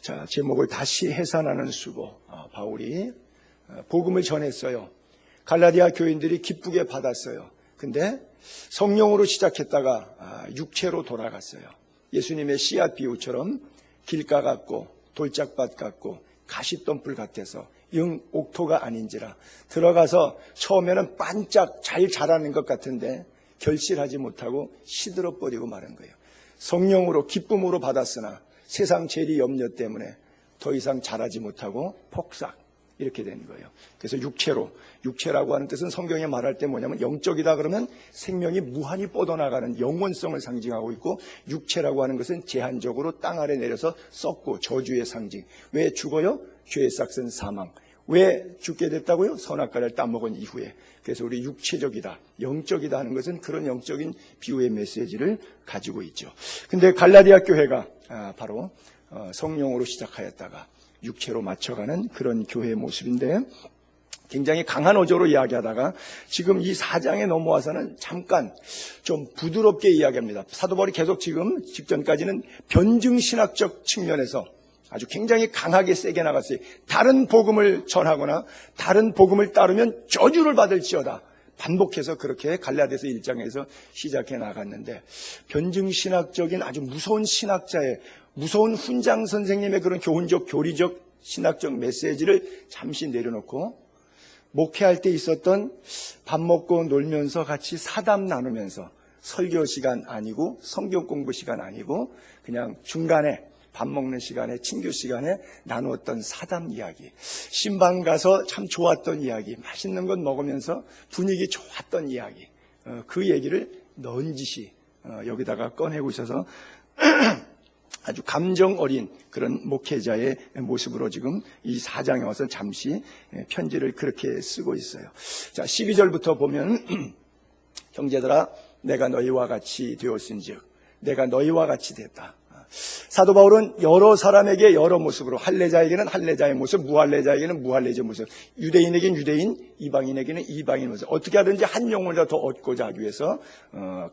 자, 제목을 다시 해산하는 수고. 바울이 복음을 전했어요. 갈라디아 교인들이 기쁘게 받았어요. 근데 성령으로 시작했다가 육체로 돌아갔어요. 예수님의 씨앗 비유처럼 길가 같고 돌짝밭 같고 가시덤불 같아서 영 옥토가 아닌지라 들어가서 처음에는 반짝 잘 자라는 것 같은데 결실하지 못하고 시들어버리고 마는 거예요. 성령으로 기쁨으로 받았으나 세상 재리 염려 때문에 더 이상 자라지 못하고 폭삭 이렇게 된 거예요. 그래서 육체라고 하는 뜻은 성경에 말할 때 뭐냐면 영적이다 그러면 생명이 무한히 뻗어나가는 영원성을 상징하고 있고, 육체라고 하는 것은 제한적으로 땅 아래 내려서 썩고 저주의 상징. 왜 죽어요? 죄의 싹은 사망. 왜 죽게 됐다고요? 선악과를 따먹은 이후에. 그래서 우리 육체적이다, 영적이다 하는 것은 그런 영적인 비유의 메시지를 가지고 있죠. 근데 갈라디아 교회가 바로 성령으로 시작하였다가 육체로 맞춰가는 그런 교회의 모습인데, 굉장히 강한 어조로 이야기하다가 지금 이 4장에 넘어와서는 잠깐 좀 부드럽게 이야기합니다. 사도 바울이 계속 지금 직전까지는 변증신학적 측면에서 아주 굉장히 강하게 세게 나갔어요. 다른 복음을 전하거나 다른 복음을 따르면 저주를 받을지어다. 반복해서 그렇게 갈라디아서 1장에서 시작해 나갔는데, 변증신학적인 아주 무서운 신학자의, 무서운 훈장 선생님의 그런 교훈적, 교리적, 신학적 메시지를 잠시 내려놓고 목회할 때 있었던 밥 먹고 놀면서 같이 사담 나누면서, 설교 시간 아니고 성경 공부 시간 아니고 그냥 중간에 밥 먹는 시간에, 친교 시간에 나누었던 사담 이야기, 신방 가서 참 좋았던 이야기, 맛있는 것 먹으면서 분위기 좋았던 이야기, 그 얘기를 넌지시 여기다가 꺼내고 있어서 아주 감정 어린 그런 목회자의 모습으로 지금 이 4장에 와서 잠시 편지를 그렇게 쓰고 있어요. 자, 12절부터 보면 형제들아 내가 너희와 같이 되었은즉, 내가 너희와 같이 됐다. 사도 바울은 여러 사람에게 여러 모습으로, 할례자에게는 할례자의 모습, 무할례자에게는 무할례자의 모습, 유대인에게는 유대인, 이방인에게는 이방인의 모습, 어떻게 하든지 한 영혼을 더 얻고자 하기 위해서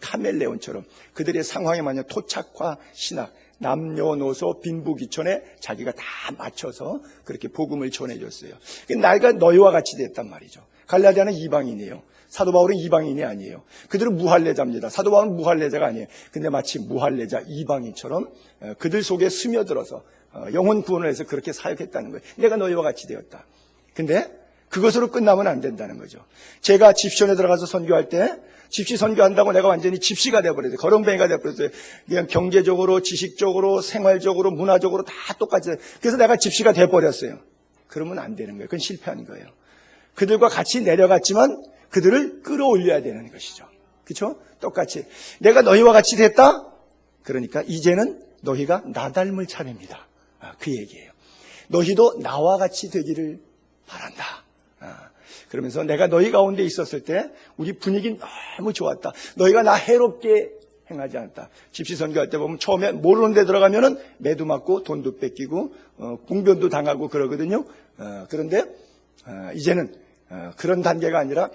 카멜레온처럼 그들의 상황에 맞는 토착화 신학, 남녀노소 빈부귀천에 자기가 다 맞춰서 그렇게 복음을 전해줬어요. 내가 너희와 같이 됐단 말이죠. 갈라디아는 이방인이에요. 사도 바울은 이방인이 아니에요. 그들은 무할례자입니다. 사도 바울은 무할례자가 아니에요. 근데 마치 무할례자 이방인처럼 그들 속에 스며들어서 영혼 구원을 해서 그렇게 사역했다는 거예요. 내가 너희와 같이 되었다. 근데 그것으로 끝나면 안 된다는 거죠. 제가 집시원에 들어가서 선교할 때 집시 선교한다고 내가 완전히 집시가 되어버렸어요. 거렁뱅이가 되어버렸어요. 그냥 경제적으로, 지식적으로, 생활적으로, 문화적으로 다 똑같이. 그래서 내가 집시가 되어버렸어요. 그러면 안 되는 거예요. 그건 실패한 거예요. 그들과 같이 내려갔지만 그들을 끌어올려야 되는 것이죠. 그렇죠? 똑같이 내가 너희와 같이 됐다. 그러니까 이제는 너희가 나 닮을 차례입니다. 그 얘기예요. 너희도 나와 같이 되기를 바란다. 그러면서 내가 너희 가운데 있었을 때 우리 분위기 너무 좋았다. 너희가 나 해롭게 행하지 않았다. 집시 선교할 때 보면 처음에 모르는 데 들어가면은 매도 맞고 돈도 뺏기고 공변도 당하고 그러거든요. 그런데 이제는 그런 단계가 아니라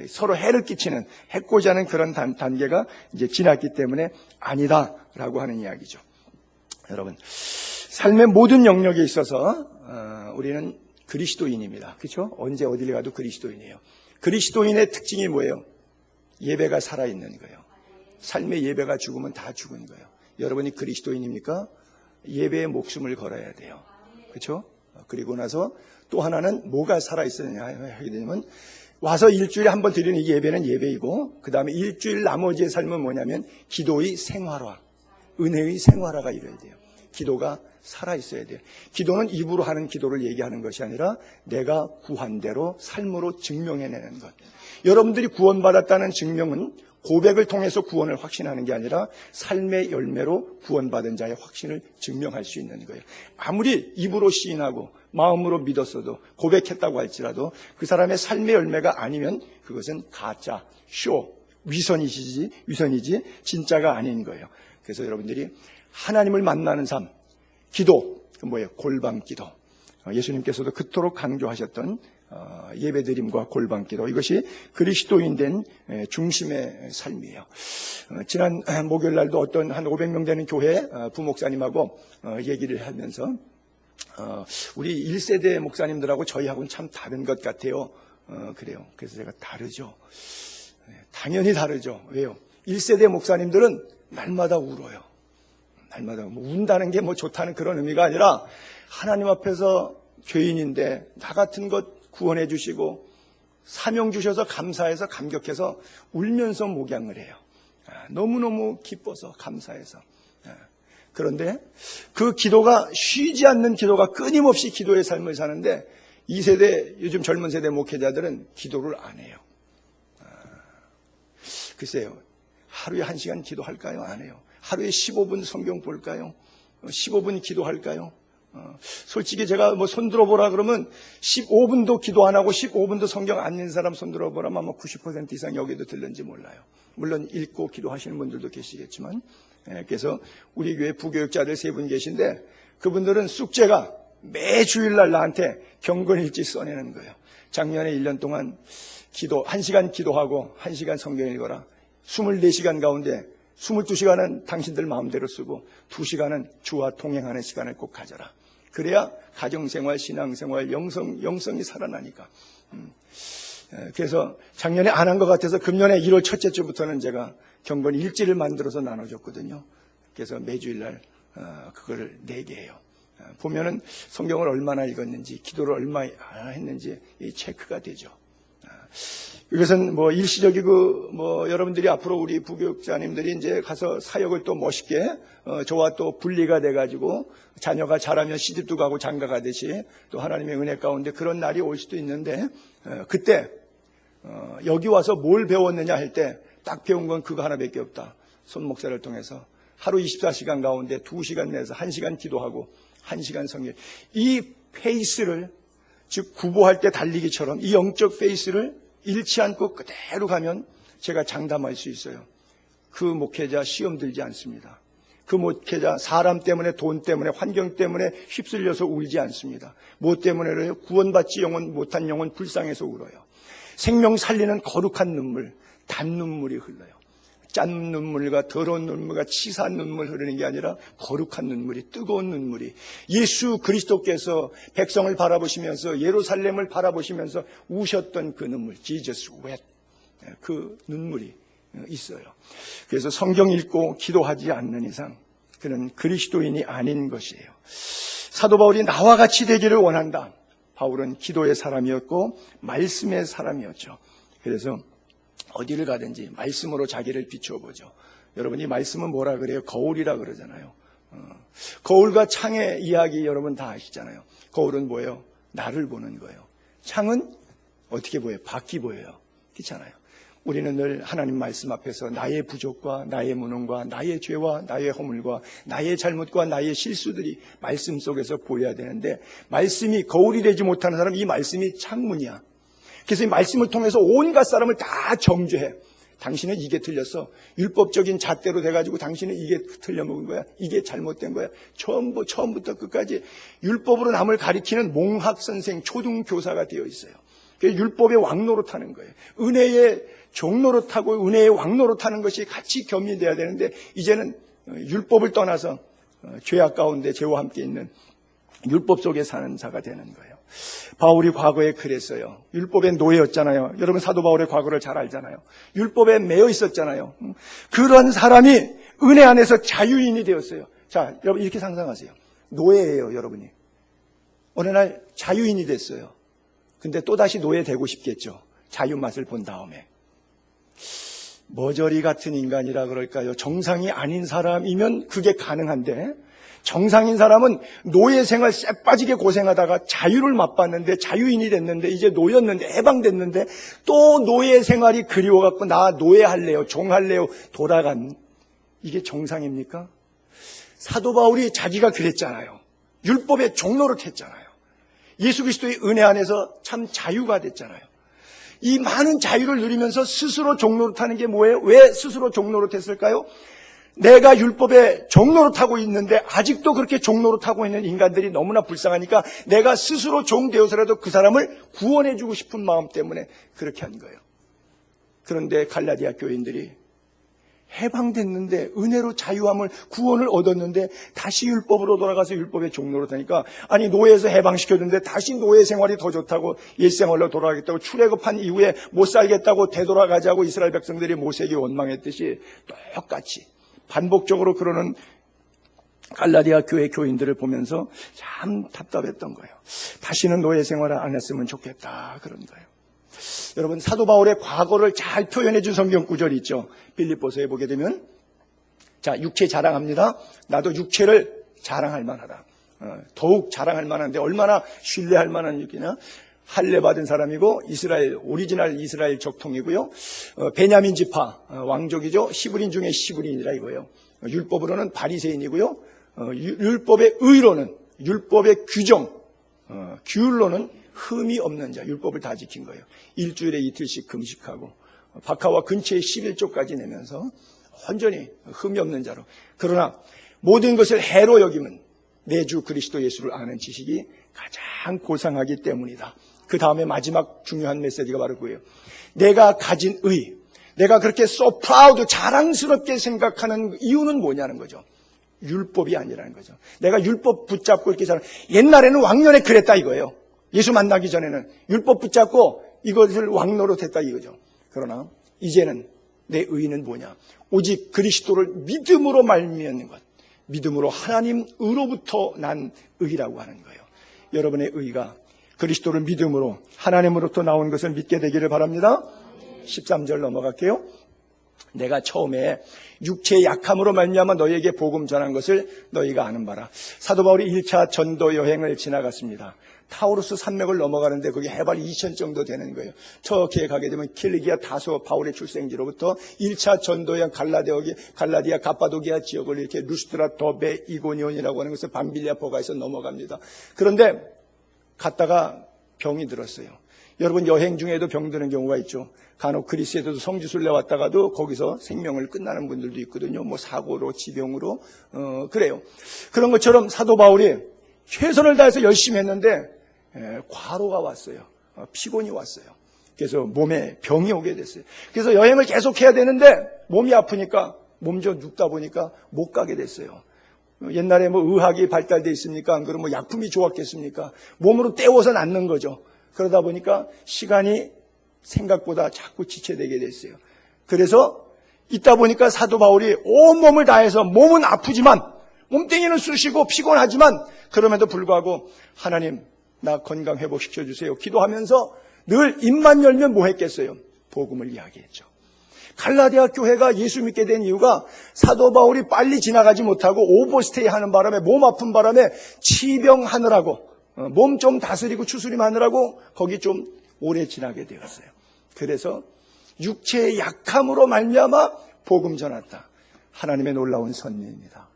서로 해를 끼치는, 해코지 하는 그런 단계가 이제 지났기 때문에 아니다라고 하는 이야기죠. 여러분, 삶의 모든 영역에 있어서 우리는 그리스도인입니다. 그렇죠? 언제 어딜 가도 그리스도인이에요. 그리스도인의 특징이 뭐예요? 예배가 살아있는 거예요. 삶의 예배가 죽으면 다 죽은 거예요. 여러분이 그리스도인입니까? 예배에 목숨을 걸어야 돼요. 그렇죠? 그리고 나서 또 하나는 뭐가 살아있느냐 하게 되면, 와서 일주일에 한 번 드리는 이 예배는 예배이고, 그 다음에 일주일 나머지의 삶은 뭐냐면 기도의 생활화, 은혜의 생활화가 이루어야 돼요. 기도가 살아있어야 돼요. 기도는 입으로 하는 기도를 얘기하는 것이 아니라 내가 구한 대로 삶으로 증명해내는 것. 여러분들이 구원받았다는 증명은 고백을 통해서 구원을 확신하는 게 아니라 삶의 열매로 구원받은 자의 확신을 증명할 수 있는 거예요. 아무리 입으로 시인하고 마음으로 믿었어도, 고백했다고 할지라도 그 사람의 삶의 열매가 아니면 그것은 가짜, 쇼, 위선이지 진짜가 아닌 거예요. 그래서 여러분들이 하나님을 만나는 삶, 기도, 그 뭐예요? 골방 기도. 예수님께서도 그토록 강조하셨던 예배드림과 골방기도, 이것이 그리스도인 된 중심의 삶이에요. 지난 목요일 날도 어떤 한 500명 되는 교회 부목사님하고 얘기를 하면서 우리 1세대 목사님들하고 저희하고는 참 다른 것 같아요. 그래요. 그래서 제가 다르죠. 당연히 다르죠. 왜요? 1세대 목사님들은 날마다 울어요. 날마다 운다는 게 뭐 좋다는 그런 의미가 아니라 하나님 앞에서 죄인인데 나 같은 것 구원해 주시고 사명 주셔서 감사해서 감격해서 울면서 목양을 해요. 너무너무 기뻐서 감사해서. 그런데 그 기도가 쉬지 않는 기도가 끊임없이 기도의 삶을 사는데 2세대 요즘 젊은 세대 목회자들은 기도를 안 해요. 글쎄요. 하루에 1시간 기도할까요? 안 해요. 하루에 15분 성경 볼까요? 15분 기도할까요? 솔직히 제가 뭐 손들어 보라 그러면 15분도 기도 안 하고 15분도 성경 안 읽는 사람 손들어 보라면 아마 90% 이상 여기도 들는지 몰라요. 물론 읽고 기도하시는 분들도 계시겠지만, 그래서 우리 교회 부교육자들 3분 계신데 그분들은 숙제가 매 주일날 나한테 경건일지 써내는 거예요. 작년에 1년 동안 기도 1시간 기도하고 1시간 성경 읽어라. 24시간 가운데 22시간은 당신들 마음대로 쓰고 2시간은 주와 동행하는 시간을 꼭 가져라. 그래야 가정생활, 신앙생활, 영성이 살아나니까. 그래서 작년에 안 한 것 같아서 금년에 1월 첫째 주부터는 제가 경건 일지를 만들어서 나눠줬거든요. 그래서 매주일날 그거를 4개 해요. 보면은 성경을 얼마나 읽었는지, 기도를 얼마나 했는지 이 체크가 되죠. 이것은 뭐 일시적이고 뭐 여러분들이 앞으로 우리 부교육자님들이 이제 가서 사역을 또 멋있게 저와 또 분리가 돼가지고 자녀가 자라면 시집도 가고 장가 가듯이 또 하나님의 은혜 가운데 그런 날이 올 수도 있는데 그때 여기 와서 뭘 배웠느냐 할 때 딱 배운 건 그거 하나밖에 없다. 손 목사를 통해서 하루 24시간 가운데 2시간 내서 1시간 기도하고 1시간 성경. 이 페이스를 즉 구보할 때 달리기처럼 이 영적 페이스를 잃지 않고 그대로 가면 제가 장담할 수 있어요. 그 목회자 시험 들지 않습니다. 그 목회자 사람 때문에 돈 때문에 환경 때문에 휩쓸려서 울지 않습니다. 뭐 때문에 그래요? 구원받지 못한 영혼 불쌍해서 울어요. 생명 살리는 거룩한 눈물, 단눈물이 흘러요. 짠 눈물과 더러운 눈물과 치사한 눈물 흐르는 게 아니라 거룩한 눈물이, 뜨거운 눈물이, 예수 그리스도께서 백성을 바라보시면서 예루살렘을 바라보시면서 우셨던 그 눈물, Jesus wept, 그 눈물이 있어요. 그래서 성경 읽고 기도하지 않는 이상 그는 그리스도인이 아닌 것이에요. 사도 바울이 나와 같이 되기를 원한다. 바울은 기도의 사람이었고 말씀의 사람이었죠. 그래서 어디를 가든지 말씀으로 자기를 비추어보죠. 여러분, 이 말씀은 뭐라 그래요? 거울이라 그러잖아요. 거울과 창의 이야기 여러분 다 아시잖아요. 거울은 뭐예요? 나를 보는 거예요. 창은 어떻게 보여요? 밖이 보여요. 그렇잖아요. 우리는 늘 하나님 말씀 앞에서 나의 부족과 나의 무능과 나의 죄와 나의 허물과 나의 잘못과 나의 실수들이 말씀 속에서 보여야 되는데, 말씀이 거울이 되지 못하는 사람은 이 말씀이 창문이야. 그래서 이 말씀을 통해서 온갖 사람을 다 정죄해. 당신은 이게 틀렸어. 율법적인 잣대로 돼가지고 당신은 이게 틀려먹은 거야. 이게 잘못된 거야. 처음부터 끝까지 율법으로 남을 가리키는 몽학선생, 초등교사가 되어 있어요. 그래서 율법의 왕노릇하는 거예요. 은혜의 종노릇하고 은혜의 왕노릇하는 것이 같이 겸비돼야 되는데, 이제는 율법을 떠나서 죄악 가운데 죄와 함께 있는 율법 속에 사는 자가 되는 거예요. 바울이 과거에 그랬어요. 율법의 노예였잖아요. 여러분 사도 바울의 과거를 잘 알잖아요. 율법에 매여 있었잖아요. 그런 사람이 은혜 안에서 자유인이 되었어요. 자, 여러분 이렇게 상상하세요. 노예예요, 여러분이. 어느 날 자유인이 됐어요. 근데 또다시 노예 되고 싶겠죠. 자유 맛을 본 다음에. 머저리 같은 인간이라 그럴까요? 정상이 아닌 사람이면 그게 가능한데, 정상인 사람은 노예 생활 쎄 빠지게 고생하다가 자유를 맛봤는데, 자유인이 됐는데, 이제 노였는데, 해방됐는데 또 노예 생활이 그리워갖고 나 노예할래요, 종할래요, 돌아간, 이게 정상입니까? 사도 바울이 자기가 그랬잖아요. 율법의 종노릇 했잖아요. 예수 그리스도의 은혜 안에서 참 자유가 됐잖아요. 이 많은 자유를 누리면서 스스로 종노릇하는 게 뭐예요? 왜 스스로 종노릇했을까요? 내가 율법의 종로로 타고 있는데 아직도 그렇게 종로로 타고 있는 인간들이 너무나 불쌍하니까 내가 스스로 종 되어서라도 그 사람을 구원해주고 싶은 마음 때문에 그렇게 한 거예요. 그런데 갈라디아 교인들이 해방됐는데, 은혜로 자유함을, 구원을 얻었는데 다시 율법으로 돌아가서 율법의 종로로 타니까, 아니 노예에서 해방시켰는데 다시 노예 생활이 더 좋다고 옛생활로 돌아가겠다고, 출애굽한 이후에 못 살겠다고 되돌아가자고 이스라엘 백성들이 모세에게 원망했듯이 똑같이 반복적으로 그러는 갈라디아 교회 교인들을 보면서 참 답답했던 거예요. 다시는 노예 생활을 안 했으면 좋겠다, 그런 거예요. 여러분, 사도 바울의 과거를 잘 표현해 준 성경 구절이 있죠. 빌립보서에 보게 되면, 자, 육체 자랑합니다. 나도 육체를 자랑할 만하다. 더욱 자랑할 만한데 얼마나 신뢰할 만한 육이냐. 할례 받은 사람이고 이스라엘, 오리지널 이스라엘 적통이고요. 베냐민 지파 왕족이죠. 시브린 중에 시브린이라 이거예요. 율법으로는 바리새인이고요. 율법의 의로는, 율법의 규정, 규율로는 흠이 없는 자, 율법을 다 지킨 거예요. 일주일에 이틀씩 금식하고 박하와 근처에 11조까지 내면서 완전히 흠이 없는 자로. 그러나 모든 것을 해로 여기면 내 주 그리스도 예수를 아는 지식이 가장 고상하기 때문이다. 그 다음에 마지막 중요한 메시지가 바로 그거예요. 내가 가진 의, 내가 그렇게 so proud, 자랑스럽게 생각하는 이유는 뭐냐는 거죠. 율법이 아니라는 거죠. 내가 율법 붙잡고 이렇게 옛날에는 왕년에 그랬다 이거예요. 예수 만나기 전에는 율법 붙잡고 이것을 왕노릇 했다 이거죠. 그러나 이제는 내 의는 뭐냐? 오직 그리스도를 믿음으로 말미암는 것. 믿음으로 하나님으로부터 난 의라고 하는 거예요. 여러분의 의가 그리스도를 믿음으로 하나님으로부터 나온 것을 믿게 되기를 바랍니다. 13절 넘어갈게요. 내가 처음에 육체의 약함으로 말미암아 너희에게 복음 전한 것을 너희가 아는 바라. 사도 바울이 1차 전도 여행을 지나갔습니다. 타우루스 산맥을 넘어가는데 거기 해발 2,000 정도 되는 거예요. 터키에 가게 되면 킬리기아 다소 바울의 출생지로부터 1차 전도여행 갈라디아 가파도기아 지역을 이렇게 루스트라 더베 이고니온이라고 하는 것을 밤빌리아 포가에서 넘어갑니다. 그런데 갔다가 병이 들었어요. 여러분 여행 중에도 병 드는 경우가 있죠. 간혹 그리스에도 성지순례 왔다가도 거기서 생명을 끝나는 분들도 있거든요. 뭐 사고로, 지병으로 그래요. 그런 것처럼 사도 바울이 최선을 다해서 열심히 했는데 과로가 왔어요. 피곤이 왔어요. 그래서 몸에 병이 오게 됐어요. 그래서 여행을 계속 해야 되는데 몸이 아프니까 몸져 눕다 보니까 못 가게 됐어요. 옛날에 뭐 의학이 발달돼 있습니까? 안 그러면 뭐 약품이 좋았겠습니까? 몸으로 때워서 낫는 거죠. 그러다 보니까 시간이 생각보다 자꾸 지체되게 됐어요. 그래서 있다 보니까 사도 바울이 온 몸을 다해서 몸은 아프지만 몸뚱이는 쑤시고 피곤하지만 그럼에도 불구하고 하나님 나 건강 회복시켜 주세요 기도하면서 늘 입만 열면 뭐 했겠어요? 복음을 이야기했죠. 갈라디아 교회가 예수 믿게 된 이유가 사도 바울이 빨리 지나가지 못하고 오버스테이 하는 바람에 몸 아픈 바람에 치병하느라고 몸 좀 다스리고 추스림하느라고 거기 좀 오래 지나게 되었어요. 그래서 육체의 약함으로 말미암아 복음 전했다. 하나님의 놀라운 선미입니다.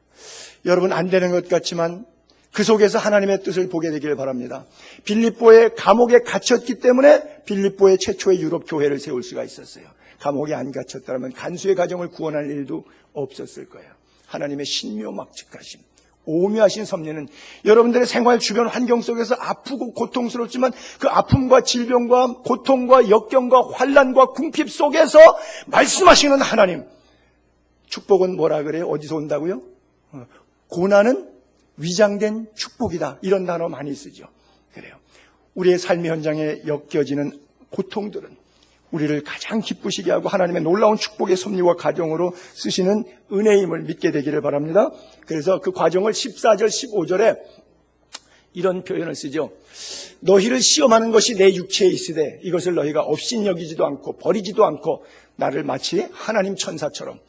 여러분 안 되는 것 같지만 그 속에서 하나님의 뜻을 보게 되기를 바랍니다. 빌립보의 감옥에 갇혔기 때문에 빌립보의 최초의 유럽 교회를 세울 수가 있었어요. 감옥에 안 갇혔다면 간수의 가정을 구원할 일도 없었을 거예요. 하나님의 신묘막측하심, 오묘하신 섭리는 여러분들의 생활 주변 환경 속에서 아프고 고통스럽지만 그 아픔과 질병과 고통과 역경과 환난과 궁핍 속에서 말씀하시는 하나님. 축복은 뭐라 그래요? 어디서 온다고요? 고난은 위장된 축복이다. 이런 단어 많이 쓰죠. 그래요. 우리의 삶의 현장에 엮여지는 고통들은 우리를 가장 기쁘시게 하고 하나님의 놀라운 축복의 섭리와 과정으로 쓰시는 은혜임을 믿게 되기를 바랍니다. 그래서 그 과정을 14절, 15절에 이런 표현을 쓰죠. 너희를 시험하는 것이 내 육체에 있으되 이것을 너희가 업신여기지도 않고 버리지도 않고 나를 마치 하나님 천사처럼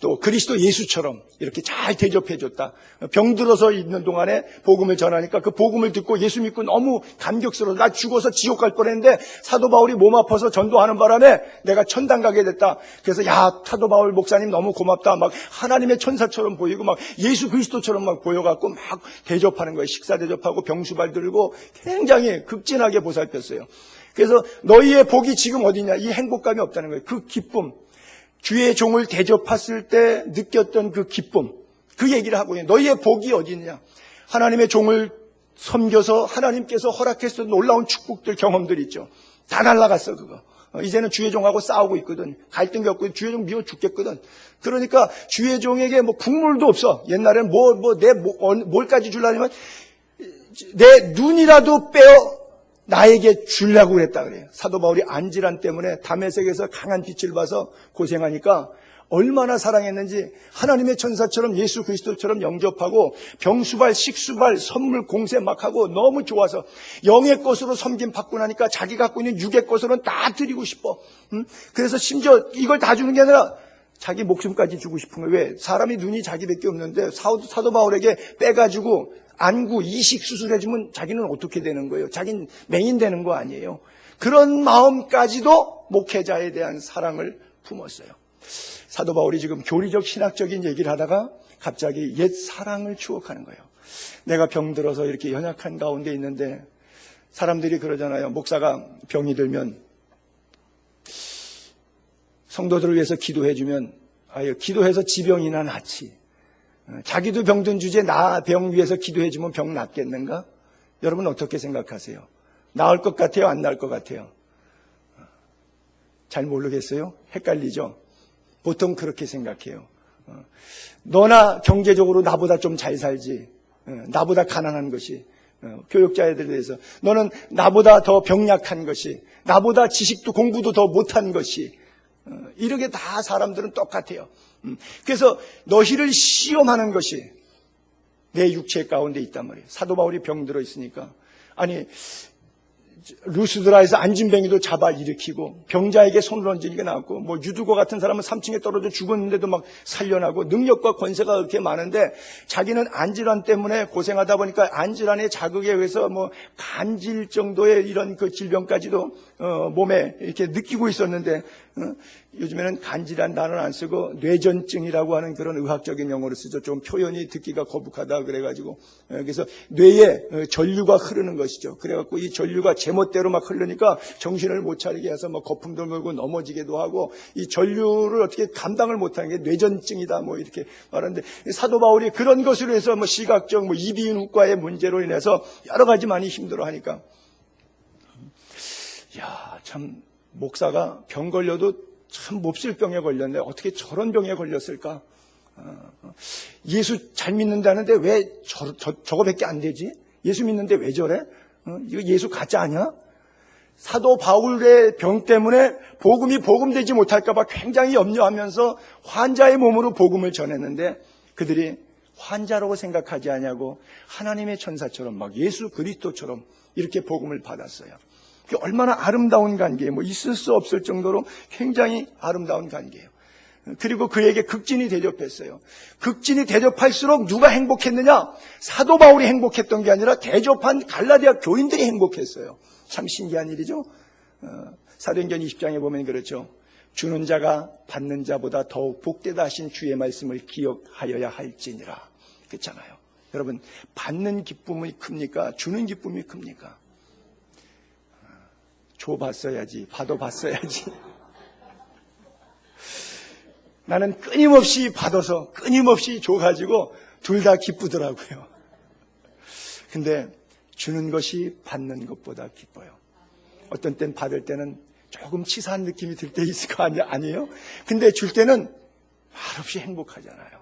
또 그리스도 예수처럼 이렇게 잘 대접해줬다. 병들어서 있는 동안에 복음을 전하니까 그 복음을 듣고 예수 믿고 너무 감격스러워. 나 죽어서 지옥 갈 뻔했는데 사도 바울이 몸 아파서 전도하는 바람에 내가 천당 가게 됐다. 그래서 야 사도 바울 목사님 너무 고맙다. 막 하나님의 천사처럼 보이고 막 예수 그리스도처럼 막 보여갖고 막 대접하는 거예요. 식사 대접하고 병수발 들고 굉장히 극진하게 보살폈어요. 그래서 너희의 복이 지금 어디냐? 이 행복감이 없다는 거예요. 그 기쁨. 주의 종을 대접했을 때 느꼈던 그 기쁨, 그 얘기를 하고 있는, 너희의 복이 어디 있느냐. 하나님의 종을 섬겨서 하나님께서 허락해서 놀라운 축복들, 경험들 있죠. 다 날아갔어, 그거. 이제는 주의 종하고 싸우고 있거든. 갈등 겪고 주의 종 미워 죽겠거든. 그러니까 주의 종에게 뭐 국물도 없어. 옛날에는 뭘까지 주려면 내 눈이라도 빼어 나에게 주려고 그랬다 그래요. 사도 바울이 안질환 때문에 다메섹에서 강한 빛을 봐서 고생하니까 얼마나 사랑했는지 하나님의 천사처럼 예수 그리스도처럼 영접하고 병수발, 식수발, 선물 공세 막 하고 너무 좋아서 영의 것으로 섬김 받고 나니까 자기 갖고 있는 육의 것으로는 다 드리고 싶어. 그래서 심지어 이걸 다 주는 게 아니라 자기 목숨까지 주고 싶은 거예요. 왜? 사람이 눈이 자기밖에 없는데 사도 바울에게 빼가지고 안구, 이식 수술해주면 자기는 어떻게 되는 거예요? 자기는 맹인되는 거 아니에요. 그런 마음까지도 목회자에 대한 사랑을 품었어요. 사도 바울이 지금 교리적 신학적인 얘기를 하다가 갑자기 옛 사랑을 추억하는 거예요. 내가 병들어서 이렇게 연약한 가운데 있는데 사람들이 그러잖아요. 목사가 병이 들면 성도들을 위해서 기도해주면 기도해서 지병이나 낫지. 자기도 병든 주제에 나 병 위해서 기도해주면 병 낫겠는가? 여러분 어떻게 생각하세요? 나을 것 같아요? 안 나을 것 같아요? 잘 모르겠어요? 헷갈리죠? 보통 그렇게 생각해요. 너나 경제적으로 나보다 좀 잘 살지. 나보다 가난한 것이. 교육자애들에 대해서. 너는 나보다 더 병약한 것이. 나보다 지식도 공부도 더 못한 것이. 이렇게 다 사람들은 똑같아요. 그래서 너희를 시험하는 것이 내 육체 가운데 있단 말이에요. 사도 바울이 병들어 있으니까. 아니 루스드라에서 안진뱅이도 잡아 일으키고 병자에게 손을 얹으니까 나왔고 뭐 유두고 같은 사람은 3층에 떨어져 죽었는데도 막 살려나고 능력과 권세가 그렇게 많은데 자기는 안질환 때문에 고생하다 보니까 안질환의 자극에 의해서 뭐 간질 정도의 이런 그 질병까지도 몸에 이렇게 느끼고 있었는데 요즘에는 간질환 단어를 안 쓰고 뇌전증이라고 하는 그런 의학적인 용어를 쓰죠. 좀 표현이 듣기가 거북하다 그래가지고 그래서 뇌에 전류가 흐르는 것이죠. 그래갖고 이 전류가 제멋대로 막 흐르니까 정신을 못 차리게 해서 뭐 거품도 물고 넘어지기도 하고 이 전류를 어떻게 감당을 못하는 게 뇌전증이다 뭐 이렇게 말하는데 사도 바울이 그런 것으로 해서 뭐 시각적 뭐 이비인후과의 문제로 인해서 여러 가지 많이 힘들어하니까 참 목사가 병 걸려도 참 몹쓸 병에 걸렸네. 어떻게 저런 병에 걸렸을까? 예수 잘 믿는다는데 왜 저거밖에 안 되지? 예수 믿는데 왜 저래? 이거 예수 가짜 아니야? 사도 바울의 병 때문에 복음이 복음되지 못할까 봐 굉장히 염려하면서 환자의 몸으로 복음을 전했는데 그들이 환자라고 생각하지 않냐고 하나님의 천사처럼 막 예수 그리스도처럼 이렇게 복음을 받았어요. 얼마나 아름다운 관계예요. 뭐 있을 수 없을 정도로 굉장히 아름다운 관계예요. 그리고 그에게 극진히 대접했어요. 극진히 대접할수록 누가 행복했느냐? 사도 바울이 행복했던 게 아니라 대접한 갈라디아 교인들이 행복했어요. 참 신기한 일이죠. 사도행전 20장에 보면 그렇죠. 주는 자가 받는 자보다 더욱 복되다 하신 주의 말씀을 기억하여야 할지니라. 그렇잖아요. 여러분 받는 기쁨이 큽니까? 주는 기쁨이 큽니까? 줘봤어야지. 받아봤어야지. 나는 끊임없이 받아서 끊임없이 줘가지고 둘 다 기쁘더라고요. 근데 주는 것이 받는 것보다 기뻐요. 어떤 땐 받을 때는 조금 치사한 느낌이 들 때 있을 거 아니에요? 근데 줄 때는 말없이 행복하잖아요.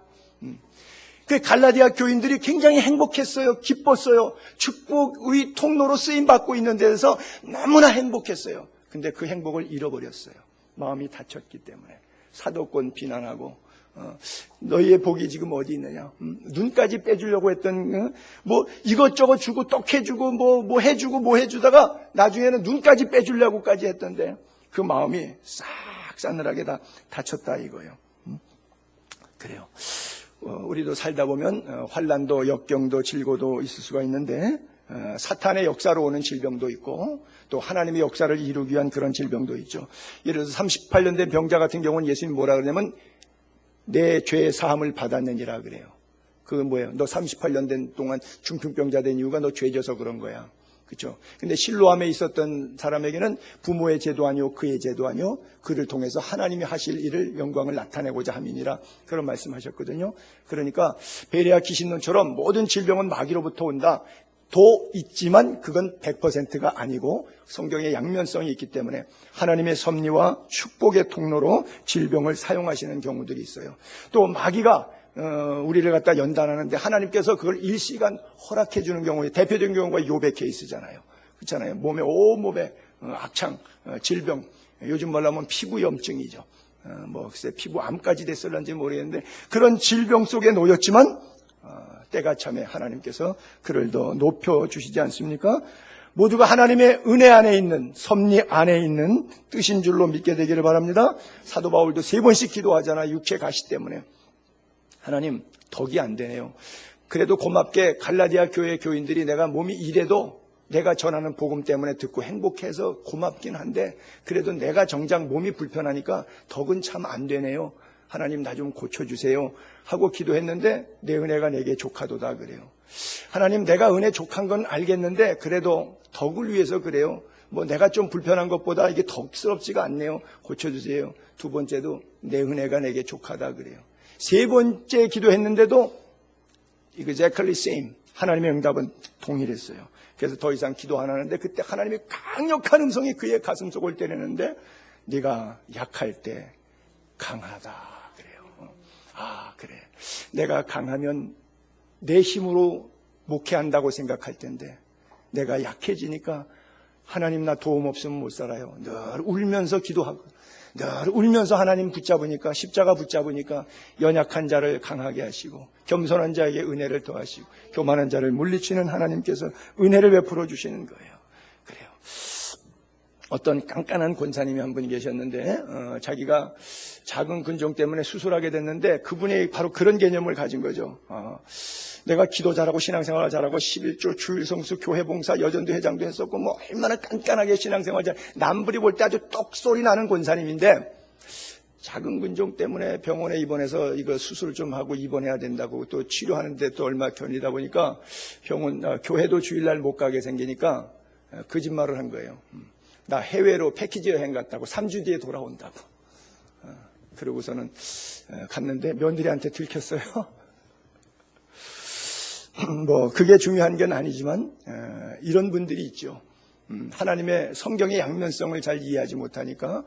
그 갈라디아 교인들이 굉장히 행복했어요. 기뻤어요. 축복의 통로로 쓰임받고 있는 데서 너무나 행복했어요. 근데 그 행복을 잃어버렸어요. 마음이 다쳤기 때문에. 사도권 비난하고 너희의 복이 지금 어디 있느냐. 눈까지 빼주려고 했던 뭐 이것저것 주고 떡해주고 뭐 해주고 뭐 해주다가 나중에는 눈까지 빼주려고까지 했던데 그 마음이 싹 싸늘하게 다 다쳤다 이거예요. 그래요. 우리도 살다 보면 환난도 역경도 질고도 있을 수가 있는데 사탄의 역사로 오는 질병도 있고 또 하나님의 역사를 이루기 위한 그런 질병도 있죠. 예를 들어서 38년 된 병자 같은 경우는 예수님이 뭐라 그러냐면 내 죄 사함을 받았느니라 그래요. 그건 뭐예요? 너 38년 된 동안 중풍병자 된 이유가 너 죄져서 그런 거야. 그렇죠? 근데 실로암에 있었던 사람에게는 부모의 죄도 아니요 그의 죄도 아니요 그를 통해서 하나님이 하실 일을 영광을 나타내고자 함이니라 그런 말씀하셨거든요. 그러니까 베레아 귀신론처럼 모든 질병은 마귀로부터 온다. 도 있지만 그건 100%가 아니고 성경에 양면성이 있기 때문에 하나님의 섭리와 축복의 통로로 질병을 사용하시는 경우들이 있어요. 또 마귀가 우리를 갖다 연단하는데 하나님께서 그걸 일시간 허락해 주는 경우에 대표적인 경우가 욥의 케이스잖아요. 그렇잖아요. 온몸에 악창, 질병, 요즘 말하면 피부염증이죠. 글쎄 피부암까지 됐을런지 모르겠는데 그런 질병 속에 놓였지만 때가 참에 하나님께서 그를 더 높여주시지 않습니까? 모두가 하나님의 은혜 안에 있는 섭리 안에 있는 뜻인 줄로 믿게 되기를 바랍니다. 사도 바울도 3번씩 기도하잖아. 육체 가시 때문에. 하나님 덕이 안 되네요. 그래도 고맙게 갈라디아 교회 교인들이 내가 몸이 이래도 내가 전하는 복음 때문에 듣고 행복해서 고맙긴 한데 그래도 내가 정작 몸이 불편하니까 덕은 참 안 되네요. 하나님 나 좀 고쳐주세요 하고 기도했는데 내 은혜가 내게 족하도다 그래요. 하나님 내가 은혜 족한 건 알겠는데 그래도 덕을 위해서 그래요. 내가 좀 불편한 것보다 이게 덕스럽지가 않네요. 고쳐주세요. 2번째도 내 은혜가 내게 족하다 그래요. 3번째 기도했는데도 exactly same. 하나님의 응답은 동일했어요. 그래서 더 이상 기도 안 하는데 그때 하나님의 강력한 음성이 그의 가슴속을 때리는데 네가 약할 때 강하다 그래요. 그래. 내가 강하면 내 힘으로 목회한다고 생각할 텐데 내가 약해지니까 하나님 나 도움 없으면 못 살아요. 늘 울면서 기도하고 늘 울면서 하나님 붙잡으니까 십자가 붙잡으니까 연약한 자를 강하게 하시고 겸손한 자에게 은혜를 더하시고 교만한 자를 물리치는 하나님께서 은혜를 베풀어 주시는 거예요. 그래요. 어떤 깐깐한 권사님이 한 분이 계셨는데 자기가 작은 근종 때문에 수술하게 됐는데 그분이 바로 그런 개념을 가진 거죠. 내가 기도 잘하고 신앙생활 잘하고 11조 주일성수 교회봉사 여전도 회장도 했었고 얼마나 깐깐하게 신앙생활 잘 남들이 볼 때 아주 떡소리 나는 권사님인데 작은 근종 때문에 병원에 입원해서 이거 수술 좀 하고 입원해야 된다고 또 치료하는데 또 얼마 견디다 보니까 교회도 주일날 못 가게 생기니까 거짓말을 한 거예요. 나 해외로 패키지 여행 갔다고 3주 뒤에 돌아온다고. 그러고서는 갔는데 며느리한테 들켰어요. 그게 중요한 건 아니지만 이런 분들이 있죠. 하나님의 성경의 양면성을 잘 이해하지 못하니까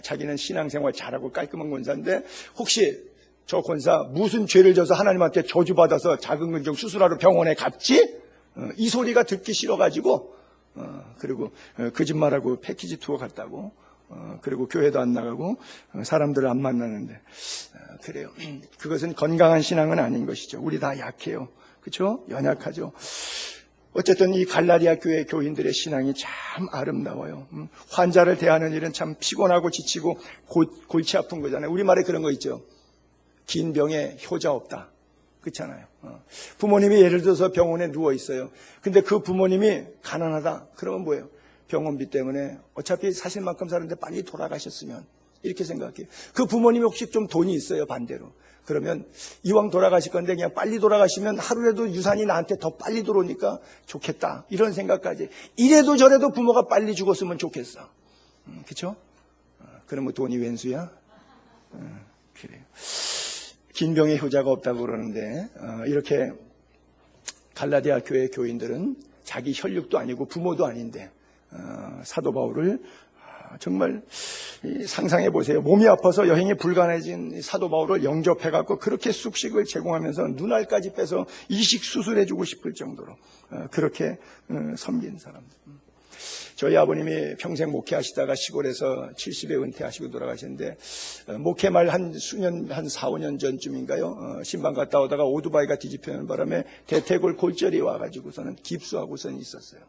자기는 신앙생활 잘하고 깔끔한 권사인데 혹시 저 권사 무슨 죄를 져서 하나님한테 저주받아서 작은 근종 수술하러 병원에 갔지? 이 소리가 듣기 싫어가지고 그리고 거짓말하고 패키지 투어 갔다고 그리고 교회도 안 나가고 사람들을 안 만나는데 그래요. 그것은 건강한 신앙은 아닌 것이죠. 우리 다 약해요. 그렇죠? 연약하죠. 어쨌든 이 갈라디아 교회 교인들의 신앙이 참 아름다워요. 환자를 대하는 일은 참 피곤하고 지치고 골치 아픈 거잖아요. 우리말에 그런 거 있죠. 긴 병에 효자 없다. 그렇잖아요. 부모님이 예를 들어서 병원에 누워 있어요. 근데 그 부모님이 가난하다. 그러면 뭐예요? 병원비 때문에 어차피 사실 만큼 사는데 빨리 돌아가셨으면 이렇게 생각해요. 그 부모님이 혹시 좀 돈이 있어요. 반대로. 그러면 이왕 돌아가실 건데 그냥 빨리 돌아가시면 하루라도 유산이 나한테 더 빨리 들어오니까 좋겠다. 이런 생각까지. 이래도 저래도 부모가 빨리 죽었으면 좋겠어. 그렇죠? 그러면 돈이 웬수야? 그래요. 긴 병에 효자가 없다고 그러는데 이렇게 갈라디아 교회 교인들은 자기 혈육도 아니고 부모도 아닌데 사도 바울을 정말 상상해 보세요. 몸이 아파서 여행이 불가능해진 사도 바울을 영접해갖고 그렇게 숙식을 제공하면서 눈알까지 빼서 이식 수술해주고 싶을 정도로 그렇게 섬긴 사람들. 저희 아버님이 평생 목회하시다가 시골에서 70에 은퇴하시고 돌아가셨는데 목회 말 한 4, 5년 전쯤인가요? 신방 갔다 오다가 오토바이가 뒤집히는 바람에 대퇴골 골절이 와가지고서는 깁스하고선 있었어요.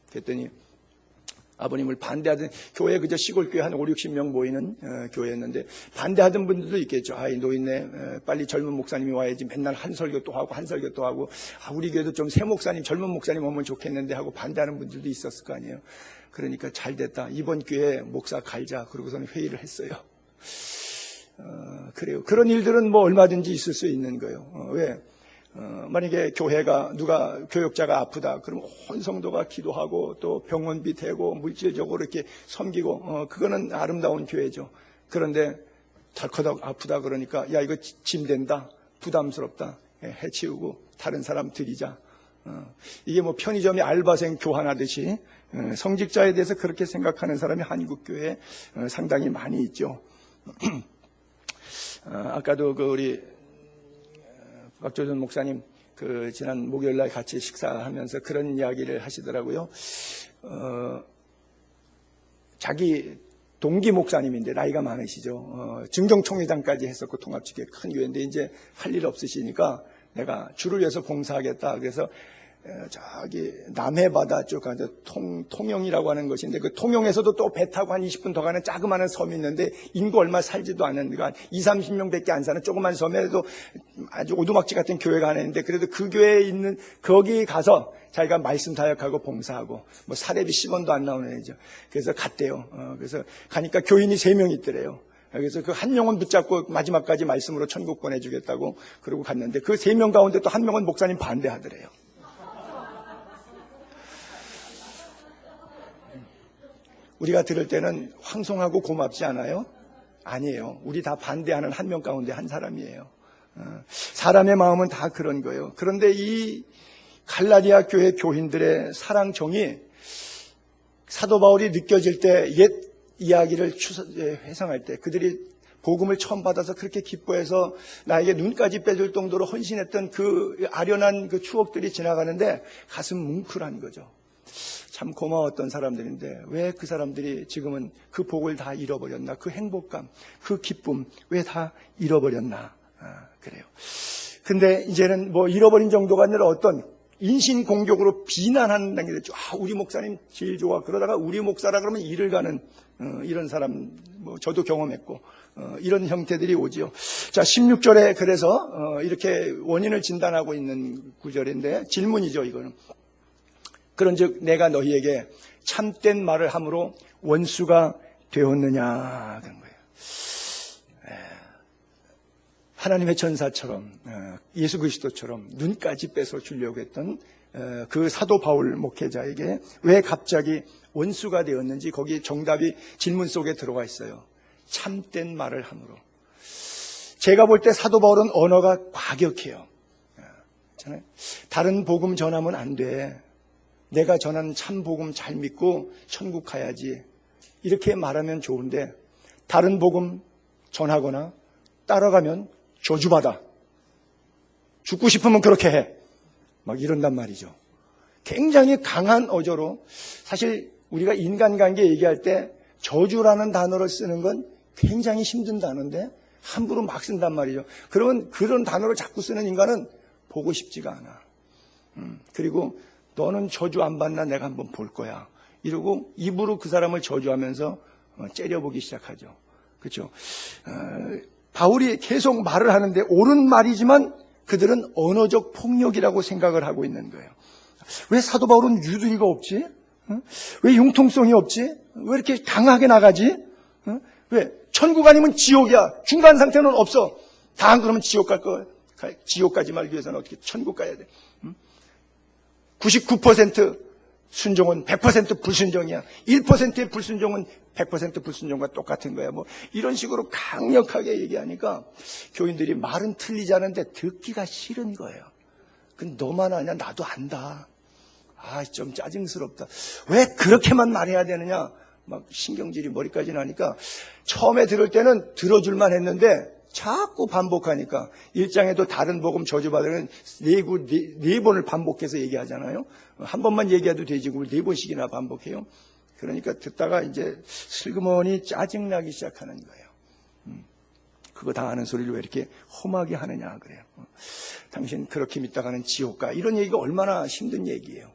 그랬더니 아버님을 반대하던 교회 그저 시골교회 한 5, 60명 모이는 교회였는데 반대하던 분들도 있겠죠. 이 노인네 빨리 젊은 목사님이 와야지 맨날 한 설교 또 하고 한 설교 또 하고 우리 교회도 좀 새 목사님 젊은 목사님 오면 좋겠는데 하고 반대하는 분들도 있었을 거 아니에요. 그러니까 잘 됐다. 이번 교회 목사 갈자. 그러고서는 회의를 했어요. 그래요. 그런 일들은 얼마든지 있을 수 있는 거예요. 왜? 만약에 교회가 누가 교역자가 아프다 그러면 온 성도가 기도하고 또 병원비 대고 물질적으로 이렇게 섬기고 그거는 아름다운 교회죠. 그런데 덜커덕 아프다 그러니까 야 이거 짐 된다 부담스럽다 해치우고 다른 사람 드리자. 이게 뭐 편의점에 알바생 교환하듯이 성직자에 대해서 그렇게 생각하는 사람이 한국 교회에 상당히 많이 있죠. 아까도 우리 박조준 목사님 지난 목요일날 같이 식사하면서 그런 이야기를 하시더라고요. 자기 동기 목사님인데 나이가 많으시죠. 증정총회장까지 했었고 통합지교회 큰 교회인데 이제 할 일 없으시니까 내가 주를 위해서 봉사하겠다. 그래서 저기 남해바다 쪽 가서 통영이라고 하는 것인데 그 통영에서도 또 배 타고 한 20분 더 가는 자그마한 섬이 있는데 인구 얼마 살지도 않은 그러니까 20-30명밖에 안 사는 조그만 섬에도 아주 오두막지 같은 교회가 하나 있는데 그래도 그 교회에 있는 거기 가서 자기가 말씀 다역하고 봉사하고 뭐 사례비 10원도 안 나오는 애죠. 그래서 갔대요. 그래서 가니까 교인이 3명 있더래요. 그래서 그 한 명은 붙잡고 마지막까지 말씀으로 천국 보내주겠다고 그러고 갔는데 그 3명 가운데 또 한 명은 목사님 반대하더래요. 우리가 들을 때는 황송하고 고맙지 않아요? 아니에요. 우리 다 반대하는 한 명 가운데 한 사람이에요. 사람의 마음은 다 그런 거예요. 그런데 이 갈라디아 교회 교인들의 사랑정이 사도 바울이 느껴질 때 옛 이야기를 회상할 때 그들이 복음을 처음 받아서 그렇게 기뻐해서 나에게 눈까지 빼줄 정도로 헌신했던 그 아련한 그 추억들이 지나가는데 가슴 뭉클한 거죠. 참 고마웠던 사람들인데 왜 그 사람들이 지금은 그 복을 다 잃어버렸나? 그 행복감, 그 기쁨 왜 다 잃어버렸나? 그래요. 근데 이제는 뭐 잃어버린 정도가 아니라 어떤 인신공격으로 비난하는 단계를 우리 목사님 제일 좋아. 그러다가 우리 목사라 그러면 일을 가는 이런 사람 뭐 저도 경험했고 이런 형태들이 오지요. 자, 16절에 그래서 이렇게 원인을 진단하고 있는 구절인데 질문이죠, 이거는. 그런즉 내가 너희에게 참된 말을 함으로 원수가 되었느냐 그런 거예요. 하나님의 전사처럼 예수 그리스도처럼 눈까지 빼서 주려고 했던 그 사도 바울 목회자에게 왜 갑자기 원수가 되었는지 거기 정답이 질문 속에 들어가 있어요. 참된 말을 함으로. 제가 볼 때 사도 바울은 언어가 과격해요. 다른 복음 전하면 안 돼. 내가 전하는 참 복음 잘 믿고 천국 가야지. 이렇게 말하면 좋은데 다른 복음 전하거나 따라가면 저주받아. 죽고 싶으면 그렇게 해. 막 이런단 말이죠. 굉장히 강한 어조로 사실 우리가 인간관계 얘기할 때 저주라는 단어를 쓰는 건 굉장히 힘든 단어인데 함부로 막 쓴단 말이죠. 그러면 그런 단어를 자꾸 쓰는 인간은 보고 싶지가 않아. 그리고 너는 저주 안 받나 내가 한번 볼 거야. 이러고 입으로 그 사람을 저주하면서 째려보기 시작하죠. 그렇죠? 바울이 계속 말을 하는데 옳은 말이지만 그들은 언어적 폭력이라고 생각을 하고 있는 거예요. 왜 사도 바울은 유두리가 없지? 왜 융통성이 없지? 왜 이렇게 강하게 나가지? 왜? 천국 아니면 지옥이야. 중간 상태는 없어. 다 안 그러면 지옥 갈 거. 지옥 가지 말기 위해서는 어떻게 천국 가야 돼? 99% 순종은 100% 불순종이야. 1%의 불순종은 100% 불순종과 똑같은 거야. 뭐 이런 식으로 강력하게 얘기하니까 교인들이 말은 틀리지 않은데 듣기가 싫은 거예요. 근데 너만 아냐? 나도 안다. 좀 짜증스럽다. 왜 그렇게만 말해야 되느냐? 막 신경질이 머리까지 나니까 처음에 들을 때는 들어줄만 했는데 자꾸 반복하니까 1장에도 다른 복음 저주받으면 네 번을 반복해서 얘기하잖아요. 한 번만 얘기해도 되지 그걸 4번씩이나 반복해요. 그러니까 듣다가 이제 슬그머니 짜증나기 시작하는 거예요. 그거 다 아는 소리를 왜 이렇게 험하게 하느냐 그래요. 당신 그렇게 믿다가는 지옥 가. 이런 얘기가 얼마나 힘든 얘기예요.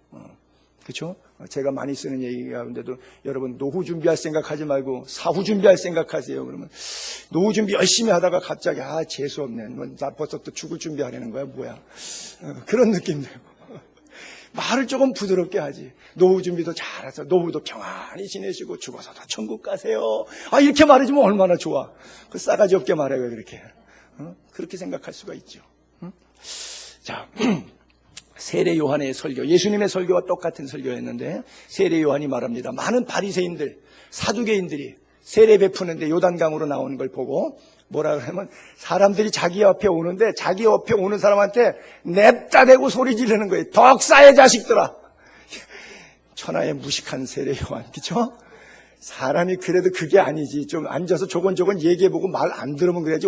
그렇죠? 제가 많이 쓰는 얘기 가운데도 여러분 노후 준비할 생각하지 말고 사후 준비할 생각하세요. 그러면 노후 준비 열심히 하다가 갑자기 재수 없네. 나 벌써 또 죽을 준비하려는 거야 뭐야. 그런 느낌 들고 말을 조금 부드럽게 하지. 노후 준비도 잘해서 노후도 평안히 지내시고 죽어서도 천국 가세요. 이렇게 말해주면 얼마나 좋아. 그 싸가지 없게 말해 왜 그렇게. 그렇게 생각할 수가 있죠. 자, 세례 요한의 설교, 예수님의 설교와 똑같은 설교였는데 세례 요한이 말합니다. 많은 바리새인들, 사두개인들이 세례 베푸는데 요단강으로 나오는 걸 보고 뭐라 그러면 사람들이 자기 옆에 오는데 자기 옆에 오는 사람한테 냅다 대고 소리 지르는 거예요. 덕사의 자식들아. 천하의 무식한 세례 요한, 그렇죠? 사람이 그래도 그게 아니지. 좀 앉아서 조곤조곤 얘기해보고 말 안 들으면 그래야지.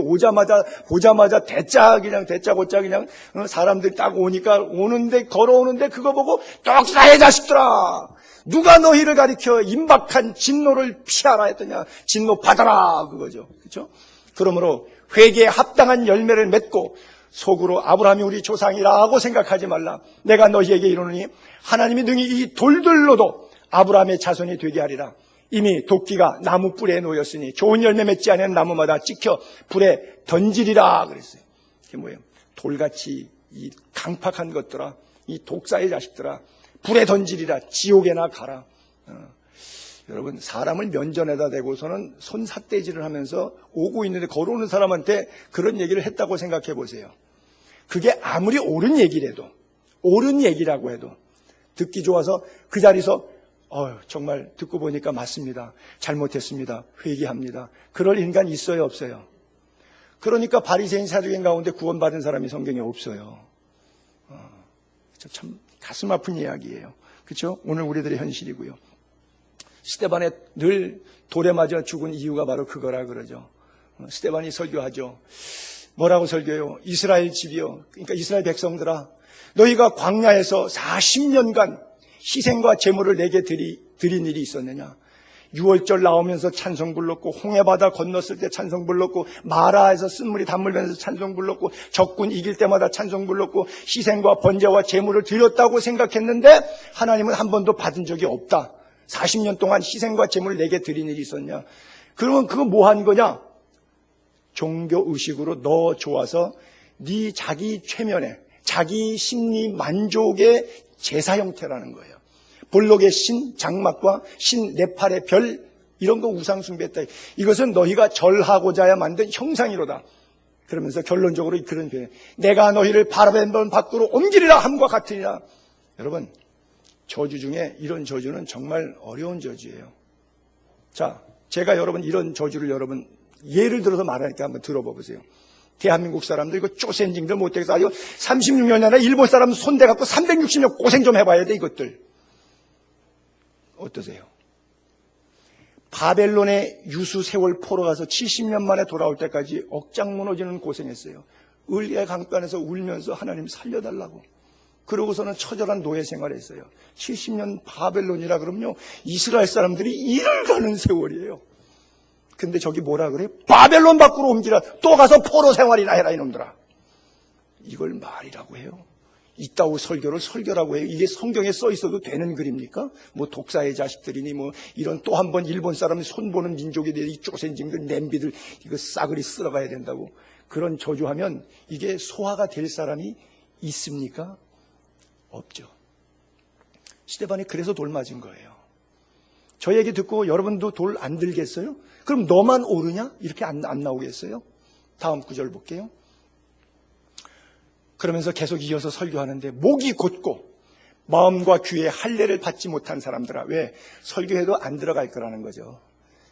보자마자 대짜고짜 그냥 사람들이 딱 오니까 걸어오는데 그거 보고 떡사의 자식들아. 누가 너희를 가리켜 임박한 진노를 피하라 했더냐. 진노 받아라. 그거죠. 그렇죠? 그러므로 회개에 합당한 열매를 맺고 속으로 아브라함이 우리 조상이라고 생각하지 말라. 내가 너희에게 이르노니 하나님이 능히 이 돌들로도 아브라함의 자손이 되게 하리라. 이미 도끼가 나무 뿔에 놓였으니 좋은 열매 맺지 않은 나무마다 찍혀 불에 던지리라 그랬어요. 이게 뭐예요? 돌같이 이 강팍한 것들아, 이 독사의 자식들아, 불에 던지리라. 지옥에나 가라. 여러분, 사람을 면전에다 대고서는 손삿대질을 하면서 오고 있는데 걸어오는 사람한테 그런 얘기를 했다고 생각해 보세요. 그게 아무리 옳은 얘기라도, 옳은 얘기라고 해도 듣기 좋아서 그 자리에서 정말 듣고 보니까 맞습니다. 잘못했습니다. 회개합니다. 그럴 인간 있어요, 없어요? 그러니까 바리새인 사두개인 가운데 구원받은 사람이 성경에 없어요. 참 가슴 아픈 이야기예요. 그렇죠? 오늘 우리들의 현실이고요. 스데반에 늘 돌에 맞아 죽은 이유가 바로 그거라 그러죠. 스데반이 설교하죠. 뭐라고 설교해요? 이스라엘 집이요. 그러니까 이스라엘 백성들아, 너희가 광야에서 40년간 희생과 제물을 내게 드린 일이 있었느냐? 6월절 나오면서 찬송 불렀고, 홍해바다 건넜을 때 찬송 불렀고, 마라에서 쓴물이 단물면서 찬송 불렀고, 적군 이길 때마다 찬송 불렀고, 희생과 번제와 제물을 드렸다고 생각했는데 하나님은 한 번도 받은 적이 없다. 40년 동안 희생과 제물을 내게 드린 일이 있었냐? 그러면 그거 뭐 한 거냐? 종교의식으로 너 좋아서 네 자기 최면에 자기 심리 만족의 제사 형태라는 거예요. 볼록의 신, 장막과 신, 네팔의 별, 이런 거 우상 숭배했다. 이것은 너희가 절하고자야 만든 형상이로다. 그러면서 결론적으로 그런 표현, 내가 너희를 바벨론 밖으로 옮기리라 함과 같으리라. 여러분, 저주 중에 이런 저주는 정말 어려운 저주예요. 자, 제가 여러분 이런 저주를 여러분 예를 들어서 말하니까 한번 들어보세요. 대한민국 사람들 이거 쪼센징들 못되겠어. 아주 36년 전에 일본 사람 손대갖고 360년 고생 좀 해봐야 돼 이것들. 어떠세요? 바벨론의 유수 세월 포로 가서 70년 만에 돌아올 때까지 억장 무너지는 고생했어요. 을리의 강변에서 울면서 하나님 살려달라고. 그러고서는 처절한 노예 생활했어요. 70년 바벨론이라 그러면요, 이스라엘 사람들이 일을 가는 세월이에요. 근데 저기 뭐라 그래요? 바벨론 밖으로 옮기라. 또 가서 포로 생활이나 해라 이놈들아. 이걸 말이라고 해요? 이따오 설교를 설교라고 해요? 이게 성경에 써 있어도 되는 글입니까? 뭐 독사의 자식들이니 뭐 이런 또 한 번 일본 사람이 손보는 민족이 돼. 이 쪼센징들 냄비들 이거 싸그리 쓸어가야 된다고. 그런 저주하면 이게 소화가 될 사람이 있습니까? 없죠. 스데반이 그래서 돌 맞은 거예요. 저 얘기 듣고 여러분도 돌 안 들겠어요? 그럼 너만 오르냐? 이렇게 안 나오겠어요? 다음 구절 볼게요. 그러면서 계속 이어서 설교하는데, 목이 곧고 마음과 귀에 할례를 받지 못한 사람들아. 왜? 설교해도 안 들어갈 거라는 거죠.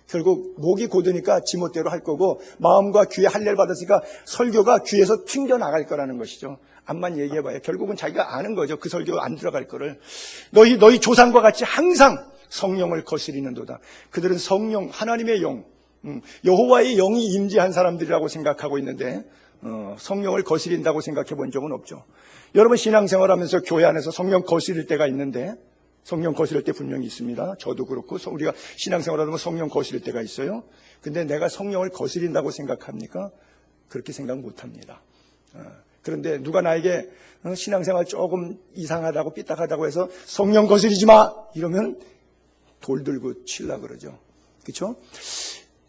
결국 목이 곧으니까 지멋대로 할 거고, 마음과 귀에 할례를 받았으니까 설교가 귀에서 튕겨나갈 거라는 것이죠. 암만 얘기해봐요. 결국은 자기가 아는 거죠. 그 설교 안 들어갈 거를. 너희 조상과 같이 항상 성령을 거스리는도다. 그들은 성령, 하나님의 영, 여호와의 영이 임재한 사람들이라고 생각하고 있는데 성령을 거스린다고 생각해 본 적은 없죠. 여러분 신앙생활하면서 교회 안에서 성령 거스릴 때가 있는데, 성령 거스릴 때 분명히 있습니다. 저도 그렇고 우리가 신앙생활하다 보면 성령 거스릴 때가 있어요. 근데 내가 성령을 거스린다고 생각합니까? 그렇게 생각 못합니다. 그런데 누가 나에게 신앙생활 조금 이상하다고 삐딱하다고 해서 성령 거스리지 마 이러면 돌 들고 칠라 그러죠. 그렇죠?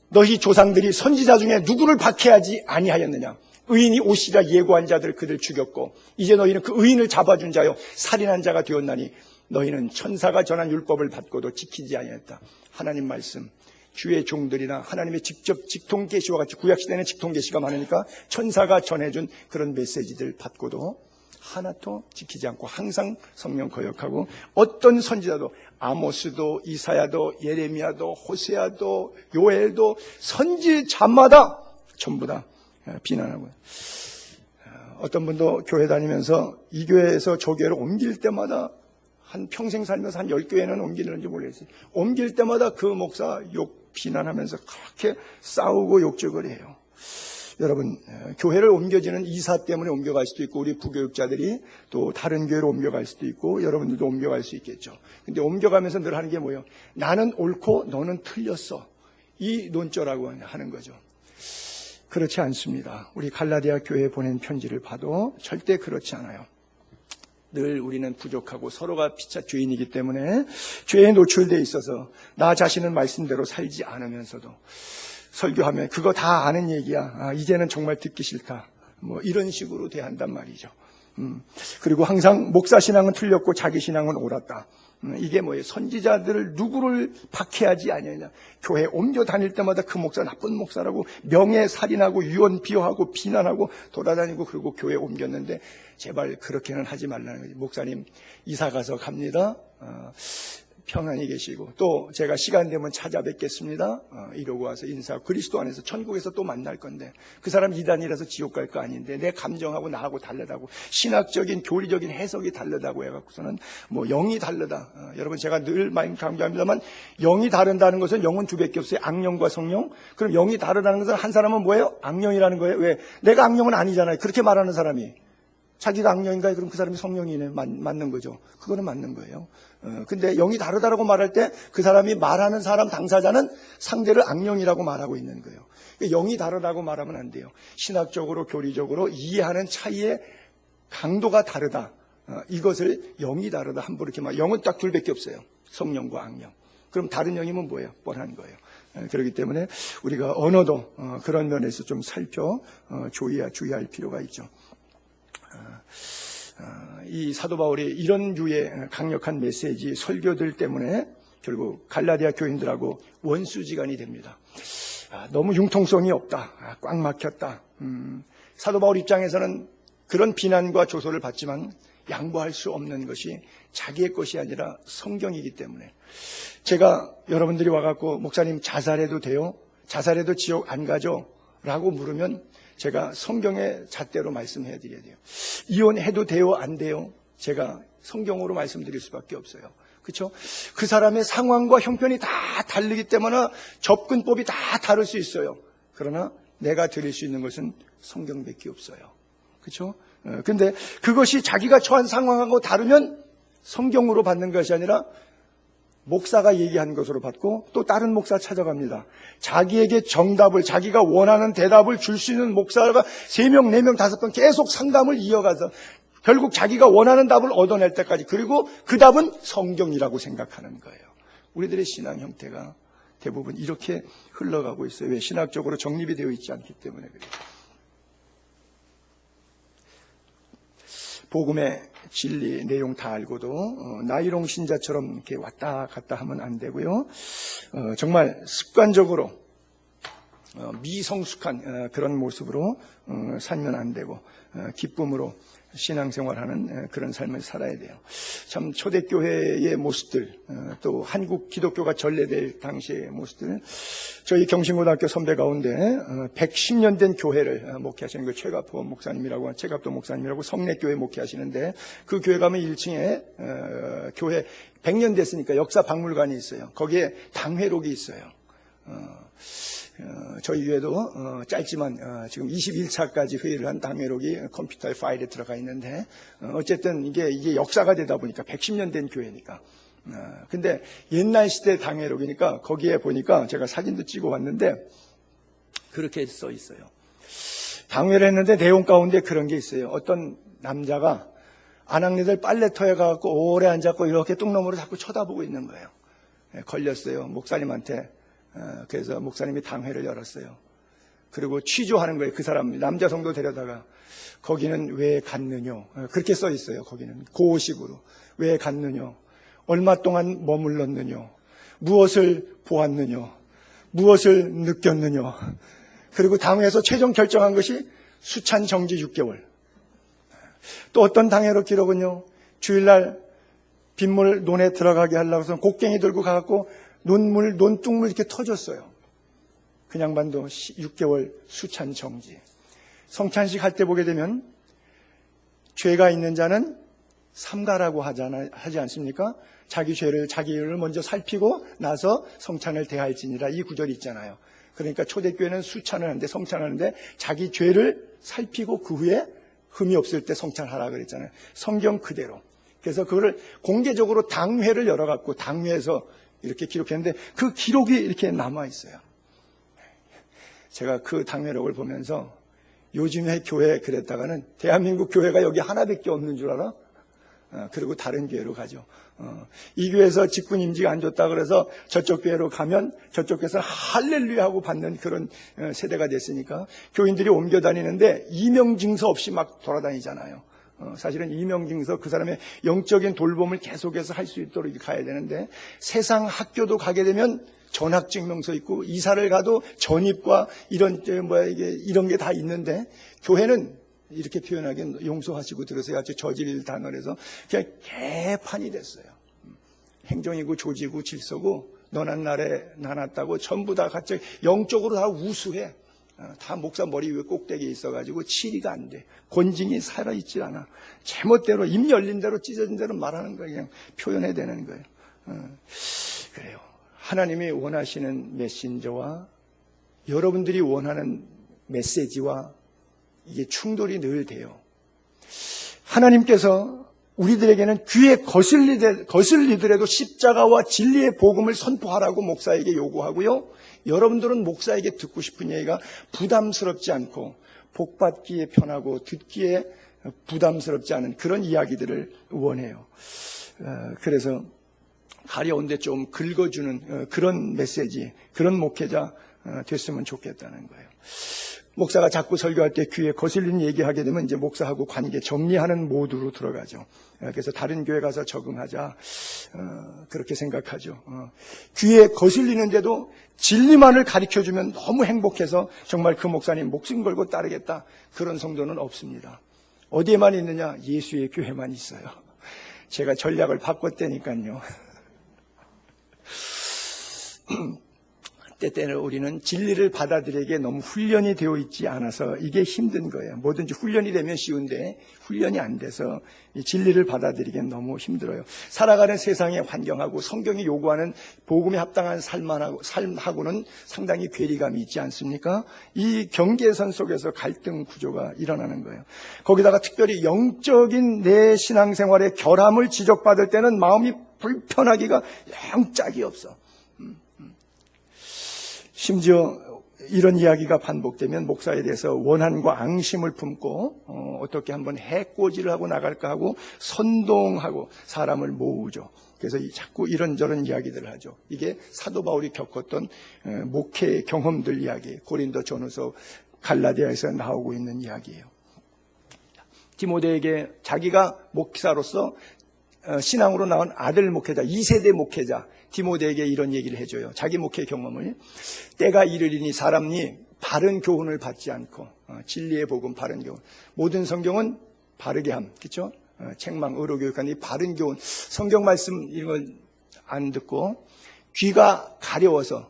너희 조상들이 선지자 중에 누구를 박해하지 아니하였느냐? 의인이 오시리라 예고한 자들 그들 죽였고 이제 너희는 그 의인을 잡아준 자요 살인한 자가 되었나니 너희는 천사가 전한 율법을 받고도 지키지 아니했다. 하나님 말씀, 주의 종들이나 하나님의 직접 직통계시와 같이 구약시대에는 직통계시가 많으니까 천사가 전해준 그런 메시지들 받고도 하나도 지키지 않고 항상 성령 거역하고, 어떤 선지자도, 아모스도 이사야도 예레미야도 호세아도 요엘도 선지자마다 전부 다 비난하고요. 어떤 분도 교회 다니면서 이 교회에서 저 교회를 옮길 때마다, 한 평생 살면서 한 10교회는 옮기는지 모르겠어요. 옮길 때마다 그 목사 비난하면서 그렇게 싸우고 욕적을 해요. 여러분, 교회를 옮겨지는 이사 때문에 옮겨갈 수도 있고, 우리 부교육자들이 또 다른 교회로 옮겨갈 수도 있고, 여러분들도 옮겨갈 수 있겠죠. 근데 옮겨가면서 늘 하는 게 뭐예요? 나는 옳고 너는 틀렸어. 이 논조라고 하는 거죠. 그렇지 않습니다. 우리 갈라디아 교회에 보낸 편지를 봐도 절대 그렇지 않아요. 늘 우리는 부족하고 서로가 피차 죄인이기 때문에 죄에 노출되어 있어서 나 자신은 말씀대로 살지 않으면서도 설교하면 그거 다 아는 얘기야. 이제는 정말 듣기 싫다. 뭐 이런 식으로 대한단 말이죠. 그리고 항상 목사 신앙은 틀렸고 자기 신앙은 옳았다. 이게 뭐예요? 선지자들을 누구를 박해하지 아니냐. 교회 옮겨 다닐 때마다 그 목사 나쁜 목사라고 명예살인하고 유언 비호하고 비난하고 돌아다니고, 그리고 교회 옮겼는데 제발 그렇게는 하지 말라는 거지. 목사님 이사 가서 갑니다. 평안히 계시고, 또 제가 시간 되면 찾아뵙겠습니다 이러고 와서 인사하고, 그리스도 안에서 천국에서 또 만날 건데 그 사람 이단이라서 지옥 갈 거 아닌데 내 감정하고 나하고 다르다고, 신학적인 교리적인 해석이 다르다고 해갖고서는 뭐 영이 다르다. 여러분, 제가 늘 많이 강조합니다만, 영이 다른다는 것은 영은 두 개밖에 없어요. 악령과 성령. 그럼 영이 다르다는 것은 한 사람은 뭐예요? 악령이라는 거예요. 왜? 내가 악령은 아니잖아요. 그렇게 말하는 사람이 자기가 악령인가요? 그럼 그 사람이 성령이네. 맞는 거죠. 그거는 맞는 거예요. 근데 영이 다르다라고 말할 때 그 사람이 말하는 사람, 당사자는 상대를 악령이라고 말하고 있는 거예요. 영이 다르다고 말하면 안 돼요. 신학적으로, 교리적으로 이해하는 차이의 강도가 다르다. 이것을 영이 다르다. 함부로 이렇게 말. 영은 딱 둘밖에 없어요. 성령과 악령. 그럼 다른 영이면 뭐예요? 뻔한 거예요. 그렇기 때문에 우리가 언어도 그런 면에서 좀 주의할 필요가 있죠. 이 사도 바울이 이런 류의 강력한 메시지, 설교들 때문에 결국 갈라디아 교인들하고 원수지간이 됩니다. 너무 융통성이 없다. 꽉 막혔다. 사도 바울 입장에서는 그런 비난과 조소를 받지만 양보할 수 없는 것이 자기의 것이 아니라 성경이기 때문에, 제가 여러분들이 와갖고 목사님 자살해도 돼요? 자살해도 지옥 안 가죠? 라고 물으면 제가 성경의 잣대로 말씀해 드려야 돼요. 이혼해도 돼요? 안 돼요? 제가 성경으로 말씀드릴 수밖에 없어요. 그렇죠? 그 사람의 상황과 형편이 다 다르기 때문에 접근법이 다 다를 수 있어요. 그러나 내가 드릴 수 있는 것은 성경밖에 없어요. 그렇죠? 근데 그것이 자기가 처한 상황하고 다르면 성경으로 받는 것이 아니라 목사가 얘기한 것으로 받고, 또 다른 목사 찾아갑니다. 자기에게 정답을, 자기가 원하는 대답을 줄 수 있는 목사가 3명, 4명, 5명 계속 상담을 이어가서 결국 자기가 원하는 답을 얻어낼 때까지, 그리고 그 답은 성경이라고 생각하는 거예요. 우리들의 신앙 형태가 대부분 이렇게 흘러가고 있어요. 왜? 신학적으로 정립이 되어 있지 않기 때문에 그래요. 복음의 진리 내용 다 알고도 나이롱 신자처럼 이렇게 왔다 갔다 하면 안 되고요. 정말 습관적으로 미성숙한 그런 모습으로 살면 안 되고, 기쁨으로 신앙생활하는 그런 삶을 살아야 돼요. 참 초대교회의 모습들, 또 한국 기독교가 전래될 당시의 모습들, 저희 경신고등학교 선배 가운데 110년 된 교회를 목회하시는 그 최갑도 목사님이라고 성례교회 목회하시는데, 그 교회 가면 1층에 교회 100년 됐으니까 역사 박물관이 있어요. 거기에 당회록이 있어요. 저희 교회도 짧지만 지금 21차까지 회의를 한 당회록이 컴퓨터의 파일에 들어가 있는데, 어쨌든 이게 역사가 되다 보니까 110년 된 교회니까. 근데 옛날 시대 당회록이니까 거기에 보니까 제가 사진도 찍어 왔는데 그렇게 써 있어요. 당회를 했는데 내용 가운데 그런 게 있어요. 어떤 남자가 아낙네들 빨래터에 가갖고 오래 앉았고 이렇게 똥너머로 자꾸 쳐다보고 있는 거예요. 걸렸어요, 목사님한테. 그래서 목사님이 당회를 열었어요. 그리고 취조하는 거예요. 그 사람 남자 성도 데려다가 거기는 왜 갔느냐, 그렇게 써 있어요. 거기는 고식으로 왜 갔느냐, 얼마 동안 머물렀느냐, 무엇을 보았느냐, 무엇을 느꼈느냐. 그리고 당회에서 최종 결정한 것이 수찬 정지 6개월. 또 어떤 당회로 기록은요, 주일날 빗물 논에 들어가게 하려고 해서 곡괭이 들고 가갖고 논둑물 이렇게 터졌어요. 그 양반도 6개월 수찬 정지. 성찬식 할 때 보게 되면 죄가 있는 자는 삼가라고 하지 않습니까? 자기 죄를 먼저 살피고 나서 성찬을 대할지니라, 이 구절이 있잖아요. 그러니까 초대교회는 수찬을 하는데, 성찬을 하는데 자기 죄를 살피고 그 후에 흠이 없을 때 성찬하라 그랬잖아요. 성경 그대로. 그래서 그거를 공개적으로 당회를 열어갖고 당회에서 이렇게 기록했는데 그 기록이 이렇게 남아있어요. 제가 그 당회록을 보면서 요즘의 교회 그랬다가는 대한민국 교회가 여기 하나밖에 없는 줄 알아? 그리고 다른 교회로 가죠. 이 교회에서 직분 임지가 안 좋다 그래서 저쪽 교회로 가면 저쪽 교회에서 할렐루야 하고 받는 그런 세대가 됐으니까 교인들이 옮겨 다니는데 이명증서 없이 막 돌아다니잖아요. 사실은 이명증서, 그 사람의 영적인 돌봄을 계속해서 할 수 있도록 가야 되는데, 세상 학교도 가게 되면 전학증명서 있고 이사를 가도 전입과 이런 게 다 있는데, 교회는 이렇게 표현하기엔 용서하시고 들으세요. 아주 저질 단어에서 그냥 개판이 됐어요. 행정이고 조지고 질서고 너난 날에 나눴다고 전부 다 같이 영적으로 다 우수해. 다 목사 머리 위에 꼭대기에 있어가지고 치리가 안 돼. 권징이 살아있질 않아. 제멋대로 입 열린 대로 찢어진 대로 말하는 거예요. 그냥 표현해야 되는 거예요. 그래요. 하나님이 원하시는 메신저와 여러분들이 원하는 메시지와 이게 충돌이 늘 돼요. 하나님께서 우리들에게는 귀에 거슬리더라도 십자가와 진리의 복음을 선포하라고 목사에게 요구하고요. 여러분들은 목사에게 듣고 싶은 얘기가 부담스럽지 않고 복받기에 편하고 듣기에 부담스럽지 않은 그런 이야기들을 원해요. 그래서 가려운데 좀 긁어주는 그런 메시지, 그런 목회자 됐으면 좋겠다는 거예요. 목사가 자꾸 설교할 때 귀에 거슬리는 얘기하게 되면 이제 목사하고 관계 정리하는 모드로 들어가죠. 그래서 다른 교회 가서 적응하자, 그렇게 생각하죠. 귀에 거슬리는데도 진리만을 가르쳐주면 너무 행복해서 정말 그 목사님 목숨 걸고 따르겠다, 그런 성도는 없습니다. 어디에만 있느냐? 예수의 교회만 있어요. 제가 전략을 바꿨다니까요. 때때는 우리는 진리를 받아들이기에 너무 훈련이 되어 있지 않아서 이게 힘든 거예요. 뭐든지 훈련이 되면 쉬운데 훈련이 안 돼서 이 진리를 받아들이기엔 너무 힘들어요. 살아가는 세상의 환경하고 성경이 요구하는 복음에 합당한 삶하고는 상당히 괴리감이 있지 않습니까? 이 경계선 속에서 갈등 구조가 일어나는 거예요. 거기다가 특별히 영적인 내 신앙생활의 결함을 지적받을 때는 마음이 불편하기가 영 짝이 없어. 심지어 이런 이야기가 반복되면 목사에 대해서 원한과 앙심을 품고 어떻게 한번 해코지를 하고 나갈까 하고 선동하고 사람을 모으죠. 그래서 자꾸 이런저런 이야기들을 하죠. 이게 사도 바울이 겪었던 목회 경험들 이야기, 고린도전후서, 갈라디아에서 나오고 있는 이야기예요. 디모데에게 자기가 목사로서 신앙으로 나온 아들 목회자, 2세대 목회자 디모데에게 이런 얘기를 해줘요. 자기 목회 경험을. 때가 이르리니 사람이 바른 교훈을 받지 않고, 진리의 복음, 바른 교훈. 모든 성경은 바르게 함, 그렇죠? 책망, 의로교육하니 바른 교훈. 성경 말씀 이런 걸 안 듣고 귀가 가려워서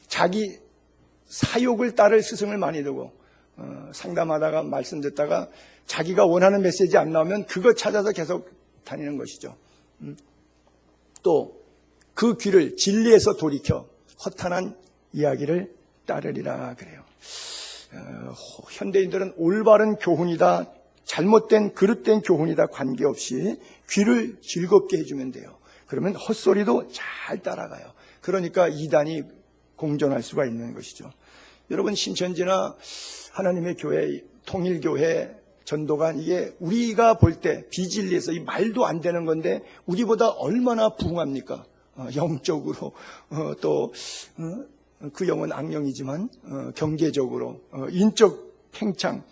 자기 사욕을 따를 스승을 많이 두고 상담하다가 말씀 듣다가 자기가 원하는 메시지 안 나오면 그거 찾아서 계속 다니는 것이죠. 또 그 귀를 진리에서 돌이켜 허탄한 이야기를 따르리라 그래요. 현대인들은 올바른 교훈이다, 잘못된 그릇된 교훈이다 관계없이 귀를 즐겁게 해주면 돼요. 그러면 헛소리도 잘 따라가요. 그러니까 이단이 공존할 수가 있는 것이죠. 여러분, 신천지나 하나님의 교회, 통일교회, 전도관, 이게 우리가 볼 때 비진리에서 이 말도 안 되는 건데 우리보다 얼마나 부흥합니까? 영적으로, 또 그 영은 악령이지만 경제적으로, 인적 팽창,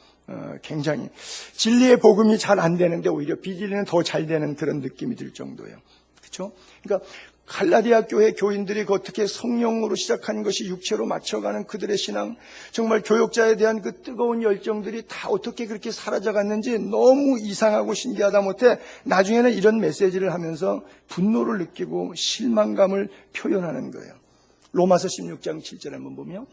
굉장히 진리의 복음이 잘 안 되는데 오히려 비진리는 더 잘 되는 그런 느낌이 들 정도예요. 그렇죠? 그러니까 갈라디아 교회 교인들이 어떻게 성령으로 시작한 것이 육체로 맞춰가는 그들의 신앙, 정말 교역자에 대한 그 뜨거운 열정들이 다 어떻게 그렇게 사라져갔는지 너무 이상하고 신기하다 못해 나중에는 이런 메시지를 하면서 분노를 느끼고 실망감을 표현하는 거예요. 로마서 16장 7절에 한번 보면,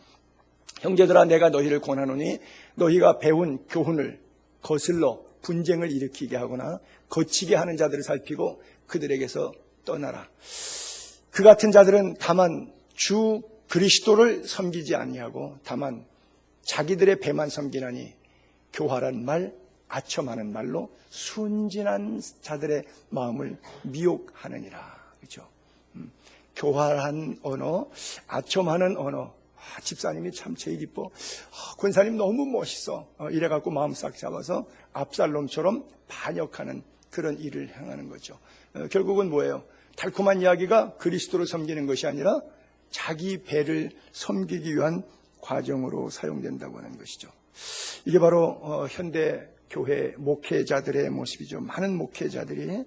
형제들아 내가 너희를 권하노니 너희가 배운 교훈을 거슬러 분쟁을 일으키게 하거나 거치게 하는 자들을 살피고 그들에게서 떠나라. 그 같은 자들은 다만 주 그리스도를 섬기지 아니하고 다만 자기들의 배만 섬기나니 교활한 말, 아첨하는 말로 순진한 자들의 마음을 미혹하느니라. 그렇죠? 교활한 언어, 아첨하는 언어. 집사님이 참 제일 이뻐. 권사님 너무 멋있어. 이래갖고 마음 싹 잡아서 압살롬처럼 반역하는 그런 일을 행하는 거죠. 결국은 뭐예요? 달콤한 이야기가 그리스도를 섬기는 것이 아니라 자기 배를 섬기기 위한 과정으로 사용된다고 하는 것이죠. 이게 바로 현대 교회 목회자들의 모습이죠. 많은 목회자들이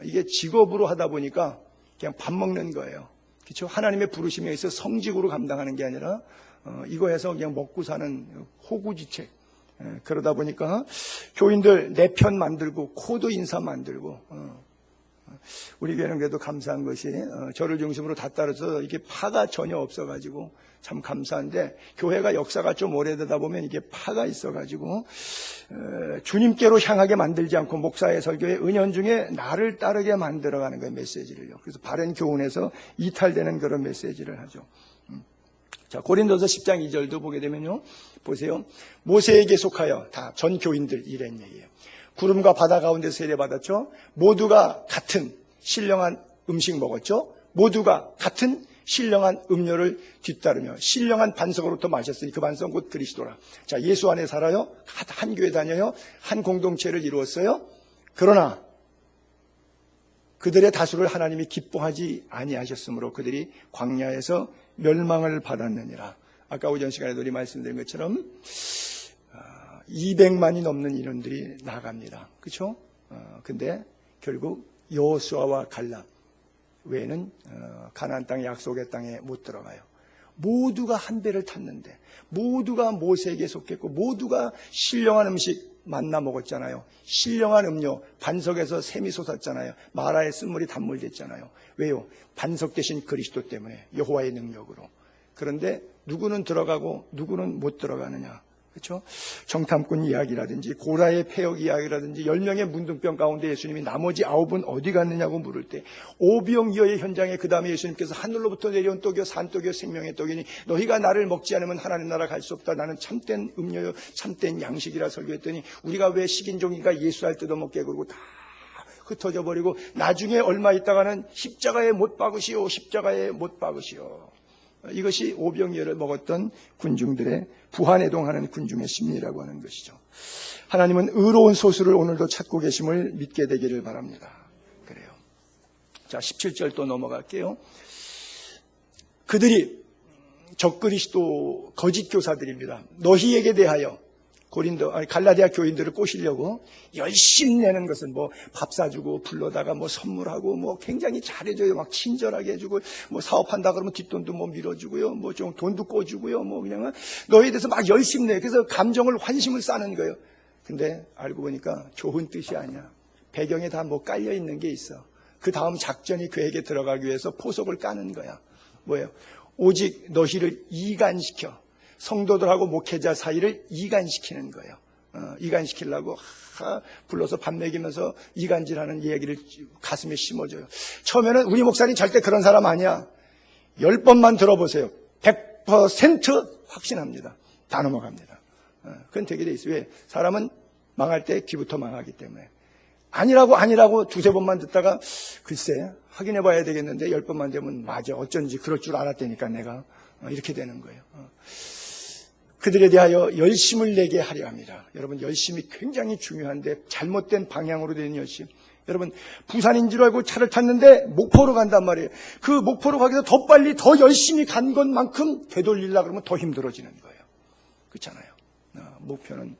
이게 직업으로 하다 보니까 그냥 밥 먹는 거예요. 그렇죠? 하나님의 부르심에 있어 성직으로 감당하는 게 아니라 이거에서 그냥 먹고 사는 호구지책. 그러다 보니까 교인들 내 편 만들고 코드 인사 만들고 우리 교회는 그래도 감사한 것이 저를 중심으로 다 따라서 이게 파가 전혀 없어가지고 참 감사한데, 교회가 역사가 좀 오래되다 보면 이게 파가 있어가지고 주님께로 향하게 만들지 않고 목사의 설교에 은연중에 나를 따르게 만들어가는 거예요, 메시지를요. 그래서 바른 교훈에서 이탈되는 그런 메시지를 하죠. 자, 고린도서 10장 2절도 보게 되면요, 보세요. 모세에게 속하여 다 전 교인들 이런 얘기예요. 구름과 바다 가운데 세례받았죠. 모두가 같은 신령한 음식 먹었죠. 모두가 같은 신령한 음료를 뒤따르며 신령한 반석으로부터 마셨으니 그 반석은 곧 그리스도라. 자, 예수 안에 살아요. 한 교회 다녀요. 한 공동체를 이루었어요. 그러나 그들의 다수를 하나님이 기뻐하지 아니하셨으므로 그들이 광야에서 멸망을 받았느니라. 아까 오전 시간에도 우리 말씀드린 것처럼 200만이 넘는 인원들이 나갑니다. 그렇죠? 근데 결국 여호수아와 갈렙 외에는 가나안 땅 약속의 땅에 못 들어가요. 모두가 한 배를 탔는데 모두가 모세에게 속했고 모두가 신령한 음식 만나 먹었잖아요. 신령한 음료, 반석에서 샘이 솟았잖아요. 마라의 쓴물이 단물됐잖아요. 왜요? 반석 대신 그리스도 때문에, 여호와의 능력으로. 그런데 누구는 들어가고 누구는 못 들어가느냐. 그렇죠? 정탐꾼 이야기라든지 고라의 폐역 이야기라든지 10명의 문둥병 가운데 예수님이 나머지 9은 어디 갔느냐고 물을 때 오병이어의 현장에 그 다음에 예수님께서 하늘로부터 내려온 떡이요 산떡이요 생명의 떡이니 너희가 나를 먹지 않으면 하나님 나라 갈 수 없다. 나는 참된 음료요 참된 양식이라 설교했더니 우리가 왜 식인종이가 예수할 뜯어먹게 그러고 다 흩어져 버리고 나중에 얼마 있다가는 십자가에 못 박으시오, 십자가에 못 박으시오. 이것이 오병이어를 먹었던 군중들의 부한해동하는 군중의 심리라고 하는 것이죠. 하나님은 의로운 소수를 오늘도 찾고 계심을 믿게 되기를 바랍니다. 그래요. 자, 17절 또 넘어갈게요. 그들이 적그리스도 거짓 교사들입니다. 너희에게 대하여 갈라디아 교인들을 꼬시려고 열심히 내는 것은 뭐 밥 사주고 불러다가 뭐 선물하고 뭐 굉장히 잘해줘요. 막 친절하게 해주고 뭐 사업한다 그러면 뒷돈도 뭐 밀어주고요. 뭐 좀 돈도 꿔주고요. 뭐 그냥 너희에 대해서 막 열심히 내요. 그래서 감정을 환심을 싸는 거예요. 근데 알고 보니까 좋은 뜻이 아니야. 배경에 다 뭐 깔려 있는 게 있어. 그 다음 작전이 그에게 들어가기 위해서 포석을 까는 거야. 뭐예요? 오직 너희를 이간시켜. 성도들하고 목회자 사이를 이간시키는 거예요. 이간시키려고 불러서 밥 먹이면서 이간질하는 얘기를 가슴에 심어줘요. 처음에는 우리 목사님 절대 그런 사람 아니야. 10번만 들어보세요. 100% 확신합니다. 다 넘어갑니다. 그건 되게 돼 있어요. 왜? 사람은 망할 때 귀부터 망하기 때문에. 아니라고 두세 번만 듣다가 글쎄 확인해 봐야 되겠는데 10번만 되면 맞아. 어쩐지 그럴 줄 알았다니까 내가. 이렇게 되는 거예요. 그들에 대하여 열심을 내게 하려 합니다. 여러분, 열심이 굉장히 중요한데 잘못된 방향으로 되는 열심. 여러분, 부산인 줄 알고 차를 탔는데 목포로 간단 말이에요. 그 목포로 가기 위해서 더 빨리 더 열심히 간 것만큼 되돌리려고 그러면 더 힘들어지는 거예요. 그렇잖아요. 목표는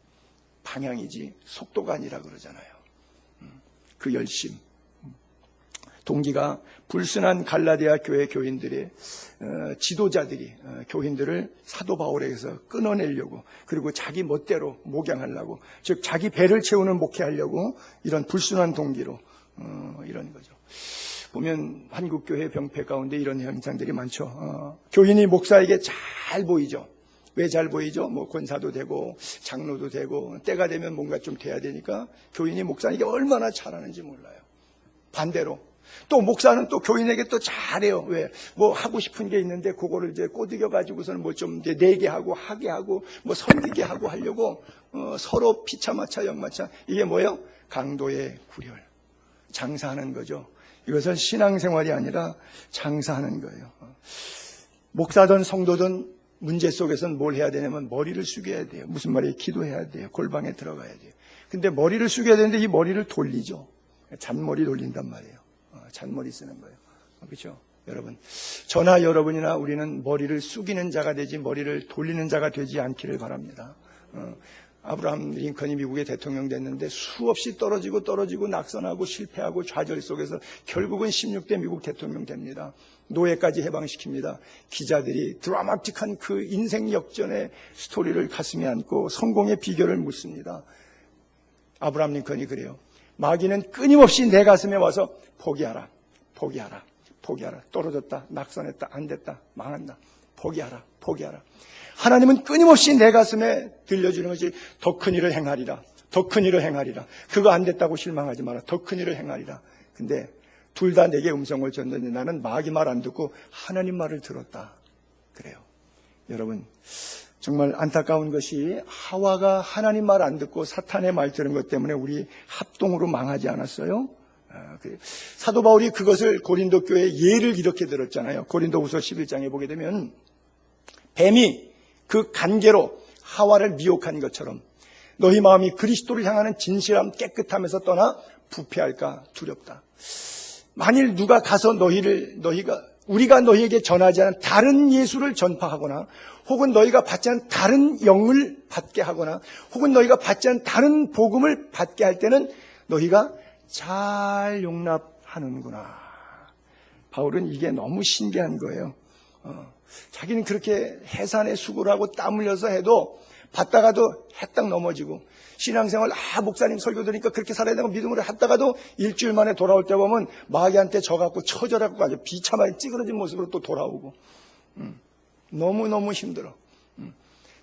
방향이지 속도가 아니라 그러잖아요. 그 열심. 동기가 불순한 갈라디아 교회 교인들의 지도자들이 교인들을 사도 바울에게서 끊어내려고, 그리고 자기 멋대로 목양하려고, 즉 자기 배를 채우는 목회하려고 이런 불순한 동기로 이런 거죠. 보면 한국교회 병폐 가운데 이런 현상들이 많죠. 교인이 목사에게 잘 보이죠. 왜 잘 보이죠? 뭐 권사도 되고 장로도 되고 때가 되면 뭔가 좀 돼야 되니까 교인이 목사에게 얼마나 잘하는지 몰라요. 반대로 또 목사는 또 교인에게 또 잘해요. 왜? 뭐 하고 싶은 게 있는데 그거를 이제 꼬드겨 가지고서는 뭐 좀 이제 내게 하고 하게 하고 뭐 섬기게 하고 하려고 서로 피차마차 역마차. 이게 뭐예요? 강도의 구렬. 장사하는 거죠. 이것은 신앙생활이 아니라 장사하는 거예요. 목사든 성도든 문제 속에서는 뭘 해야 되냐면 머리를 숙여야 돼요. 무슨 말이에요? 기도해야 돼요. 골방에 들어가야 돼요. 근데 머리를 숙여야 되는데 이 머리를 돌리죠. 잔머리 돌린단 말이에요. 잔머리 쓰는 거예요. 그렇죠? 여러분, 저나 여러분이나 우리는 머리를 숙이는 자가 되지 머리를 돌리는 자가 되지 않기를 바랍니다. 아브라함 링컨이 미국의 대통령 됐는데 수없이 떨어지고 낙선하고 실패하고 좌절 속에서 결국은 16대 미국 대통령 됩니다. 노예까지 해방시킵니다. 기자들이 드라마틱한 그 인생 역전의 스토리를 가슴에 안고 성공의 비결을 묻습니다. 아브라함 링컨이 그래요. 마귀는 끊임없이 내 가슴에 와서 포기하라. 떨어졌다, 낙선했다, 안 됐다, 망한다. 포기하라. 하나님은 끊임없이 내 가슴에 들려주는 것이 더 큰 일을 행하리라. 그거 안 됐다고 실망하지 마라. 더 큰 일을 행하리라. 근데 둘 다 내게 음성을 줬는데 나는 마귀 말 안 듣고 하나님 말을 들었다. 그래요. 여러분, 정말 안타까운 것이 하와가 하나님 말 안 듣고 사탄의 말 들은 것 때문에 우리 합동으로 망하지 않았어요? 사도 바울이 그것을 고린도 교회에 예를 이렇게 들었잖아요. 고린도후서 11장에 보게 되면 뱀이 그 간계로 하와를 미혹한 것처럼 너희 마음이 그리스도를 향하는 진실함 깨끗함에서 떠나 부패할까 두렵다. 만일 누가 가서 우리가 너희에게 전하지 않은 다른 예수를 전파하거나 혹은 너희가 받지 않은 다른 영을 받게 하거나 혹은 너희가 받지 않은 다른 복음을 받게 할 때는 너희가 잘 용납하는구나. 바울은 이게 너무 신기한 거예요. 자기는 그렇게 해산에 수고를 하고 땀 흘려서 해도 받다가도 해딱 넘어지고 신앙생활 목사님 설교 들으니까 그렇게 살아야 되고 믿음으로 했다가도 일주일 만에 돌아올 때 보면 마귀한테 져갖고 처절하고 아주 비참하게 찌그러진 모습으로 또 돌아오고 너무너무 힘들어.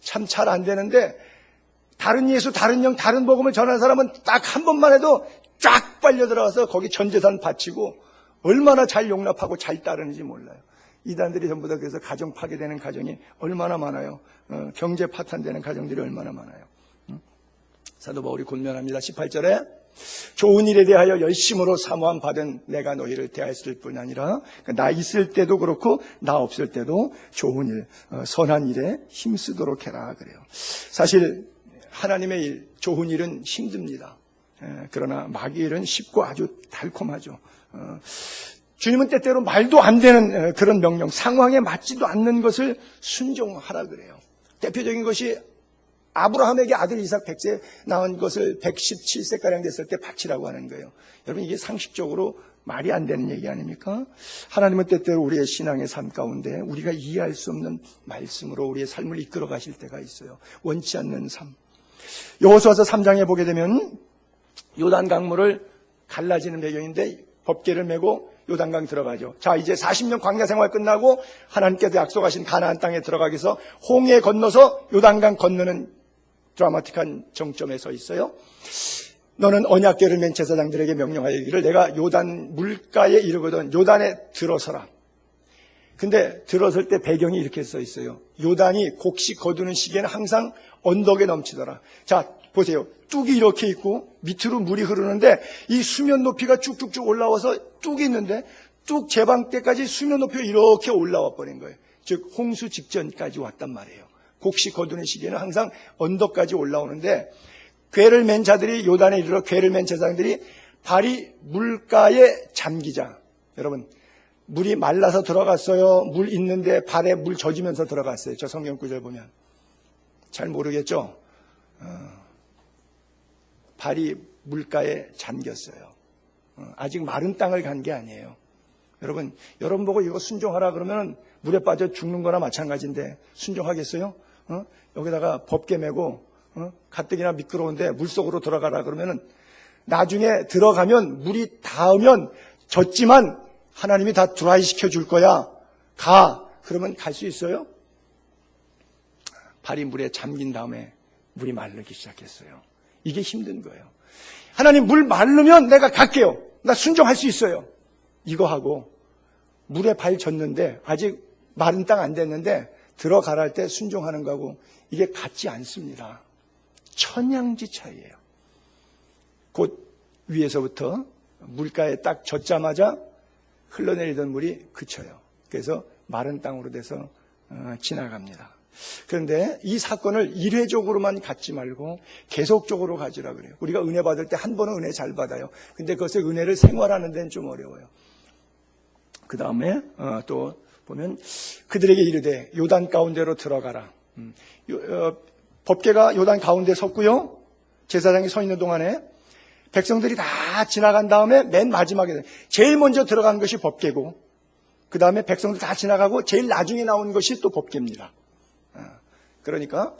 참 잘 안 되는데 다른 예수, 다른 영, 다른 복음을 전하는 사람은 딱 한 번만 해도 쫙 빨려 들어가서 거기 전 재산 바치고 얼마나 잘 용납하고 잘 따르는지 몰라요. 이단들이 전부 다 그래서 가정 파괴되는 가정이 얼마나 많아요. 경제 파탄되는 가정들이 얼마나 많아요. 사도 바울이 권면합니다. 18절에 좋은 일에 대하여 열심으로 사모함 받은 내가 너희를 대하였을 뿐 아니라 나 있을 때도 그렇고 나 없을 때도 좋은 일, 선한 일에 힘쓰도록 해라 그래요. 사실 하나님의 일, 좋은 일은 힘듭니다. 그러나 마귀의 일은 쉽고 아주 달콤하죠. 주님은 때때로 말도 안 되는 그런 명령, 상황에 맞지도 않는 것을 순종하라 그래요. 대표적인 것이 아브라함에게 아들 이삭 100세 낳은 것을 117세가량 됐을 때 바치라고 하는 거예요. 여러분, 이게 상식적으로 말이 안 되는 얘기 아닙니까? 하나님은 때때로 우리의 신앙의 삶 가운데 우리가 이해할 수 없는 말씀으로 우리의 삶을 이끌어 가실 때가 있어요. 원치 않는 삶. 여호수아서 3장에 보게 되면 요단 강물을 갈라지는 배경인데 법궤를 메고 요단강 들어가죠. 자, 이제 40년 광야 생활 끝나고 하나님께서 약속하신 가나안 땅에 들어가기 위해서 홍해 건너서 요단강 건너는 드라마틱한 정점에 서 있어요. 너는 언약궤를 맨 제사장들에게 명령하여 이르기를 내가 요단 물가에 이르거든 요단에 들어서라. 근데 들어설 때 배경이 이렇게 써 있어요. 요단이 곡식 거두는 시기에는 항상 언덕에 넘치더라. 자, 보세요. 뚝이 이렇게 있고 밑으로 물이 흐르는데 이 수면 높이가 쭉쭉쭉 올라와서 뚝이 있는데 뚝 제방 때까지 수면 높이가 이렇게 올라와 버린 거예요. 즉 홍수 직전까지 왔단 말이에요. 곡식 거두는 시기에는 항상 언덕까지 올라오는데 궤를 맨 자들이 요단에 이르러 궤를 맨 제사장들이 발이 물가에 잠기자. 여러분, 물이 말라서 들어갔어요? 물 있는데 발에 물 젖으면서 들어갔어요? 저 성경 구절 보면 잘 모르겠죠? 발이 물가에 잠겼어요. 아직 마른 땅을 간 게 아니에요. 여러분 보고 이거 순종하라 그러면 물에 빠져 죽는 거나 마찬가지인데 순종하겠어요? 여기다가 법계 메고 가뜩이나 미끄러운데 물속으로 들어가라 그러면은 나중에 들어가면 물이 닿으면 젖지만 하나님이 다 드라이 시켜줄 거야. 가. 그러면 갈 수 있어요? 발이 물에 잠긴 다음에 물이 마르기 시작했어요. 이게 힘든 거예요. 하나님 물 마르면 내가 갈게요. 나 순종할 수 있어요. 이거 하고 물에 발 젖는데 아직 마른 땅 안 됐는데 들어가라 할 때 순종하는 거하고 이게 같지 않습니다. 천양지 차이예요. 곧 위에서부터 물가에 딱 젖자마자 흘러내리던 물이 그쳐요. 그래서 마른 땅으로 돼서 지나갑니다. 그런데 이 사건을 일회적으로만 갖지 말고 계속적으로 가지라 그래요. 우리가 은혜 받을 때 한 번은 은혜 잘 받아요. 근데 그것의 은혜를 생활하는 데는 좀 어려워요. 그 다음에 또 보면 그들에게 이르되 요단 가운데로 들어가라. 법궤가 요단 가운데 섰고요. 제사장이 서 있는 동안에 백성들이 다 지나간 다음에 맨 마지막에 제일 먼저 들어간 것이 법궤고 그 다음에 백성들 다 지나가고 제일 나중에 나온 것이 또 법궤입니다. 그러니까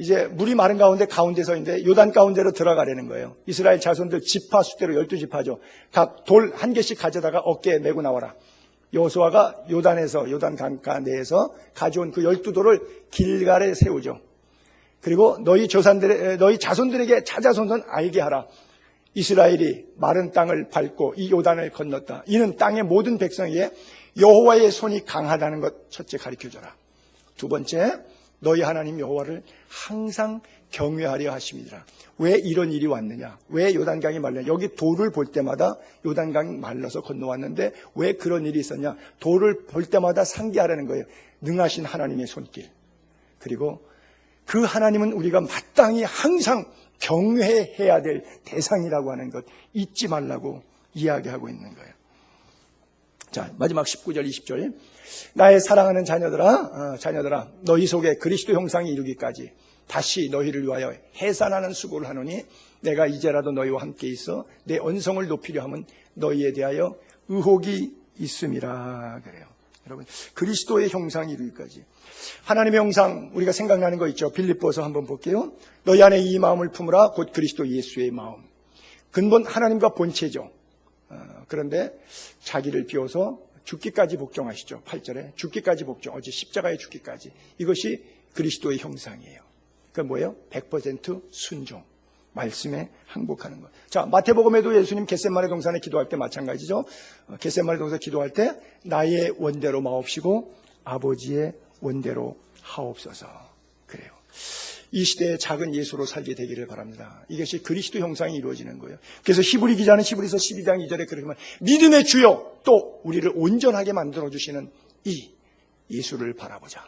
이제 물이 마른 가운데 서 있는데 요단 가운데로 들어가려는 거예요. 이스라엘 자손들 지파 숫대로 12지파죠. 각 돌 한 개씩 가져다가 어깨에 메고 나와라. 여호수아가 요단 강가 내에서 가져온 그 12돌을 길갈에 세우죠. 그리고 너희 자손들에게 자자손손 알게 하라. 이스라엘이 마른 땅을 밟고 이 요단을 건넜다. 이는 땅의 모든 백성에게 여호와의 손이 강하다는 것 첫째 가르쳐줘라. 두 번째, 너희 하나님 여호와를 항상 경외하려 하심이니라. 왜 이런 일이 왔느냐? 왜 요단강이 말랐냐? 여기 돌을 볼 때마다 요단강이 말라서 건너왔는데 왜 그런 일이 있었냐? 돌을 볼 때마다 상기하라는 거예요. 능하신 하나님의 손길. 그리고 그 하나님은 우리가 마땅히 항상 경외해야 될 대상이라고 하는 것 잊지 말라고 이야기하고 있는 거예요. 자, 마지막 19절 20절. 나의 사랑하는 자녀들아 너희 속에 그리스도 형상이 이루기까지 다시 너희를 위하여 해산하는 수고를 하노니 내가 이제라도 너희와 함께 있어 내 언성을 높이려 하면 너희에 대하여 의혹이 있음이라 그래요. 여러분, 그리스도의 형상이 이루기까지. 하나님의 형상 우리가 생각나는 거 있죠. 빌립보서 한번 볼게요. 너희 안에 이 마음을 품으라. 곧 그리스도 예수의 마음. 근본 하나님과 본체죠. 그런데 자기를 비워서 죽기까지 복종하시죠. 8절에 죽기까지 복종. 어제 십자가에 죽기까지. 이것이 그리스도의 형상이에요. 그건 뭐예요? 100% 순종. 말씀에 항복하는 것. 자, 마태복음에도 예수님 겟세마네 동산에 기도할 때 마찬가지죠. 겟세마네 동산에 기도할 때 나의 원대로 마옵시고 아버지의 원대로 하옵소서. 그래요. 이 시대에 작은 예수로 살게 되기를 바랍니다. 이것이 그리스도 형상이 이루어지는 거예요. 그래서 히브리 기자는 히브리서 12장 2절에 그렇게 말합니다. 믿음의 주요 또 우리를 온전하게 만들어주시는 이 예수를 바라보자.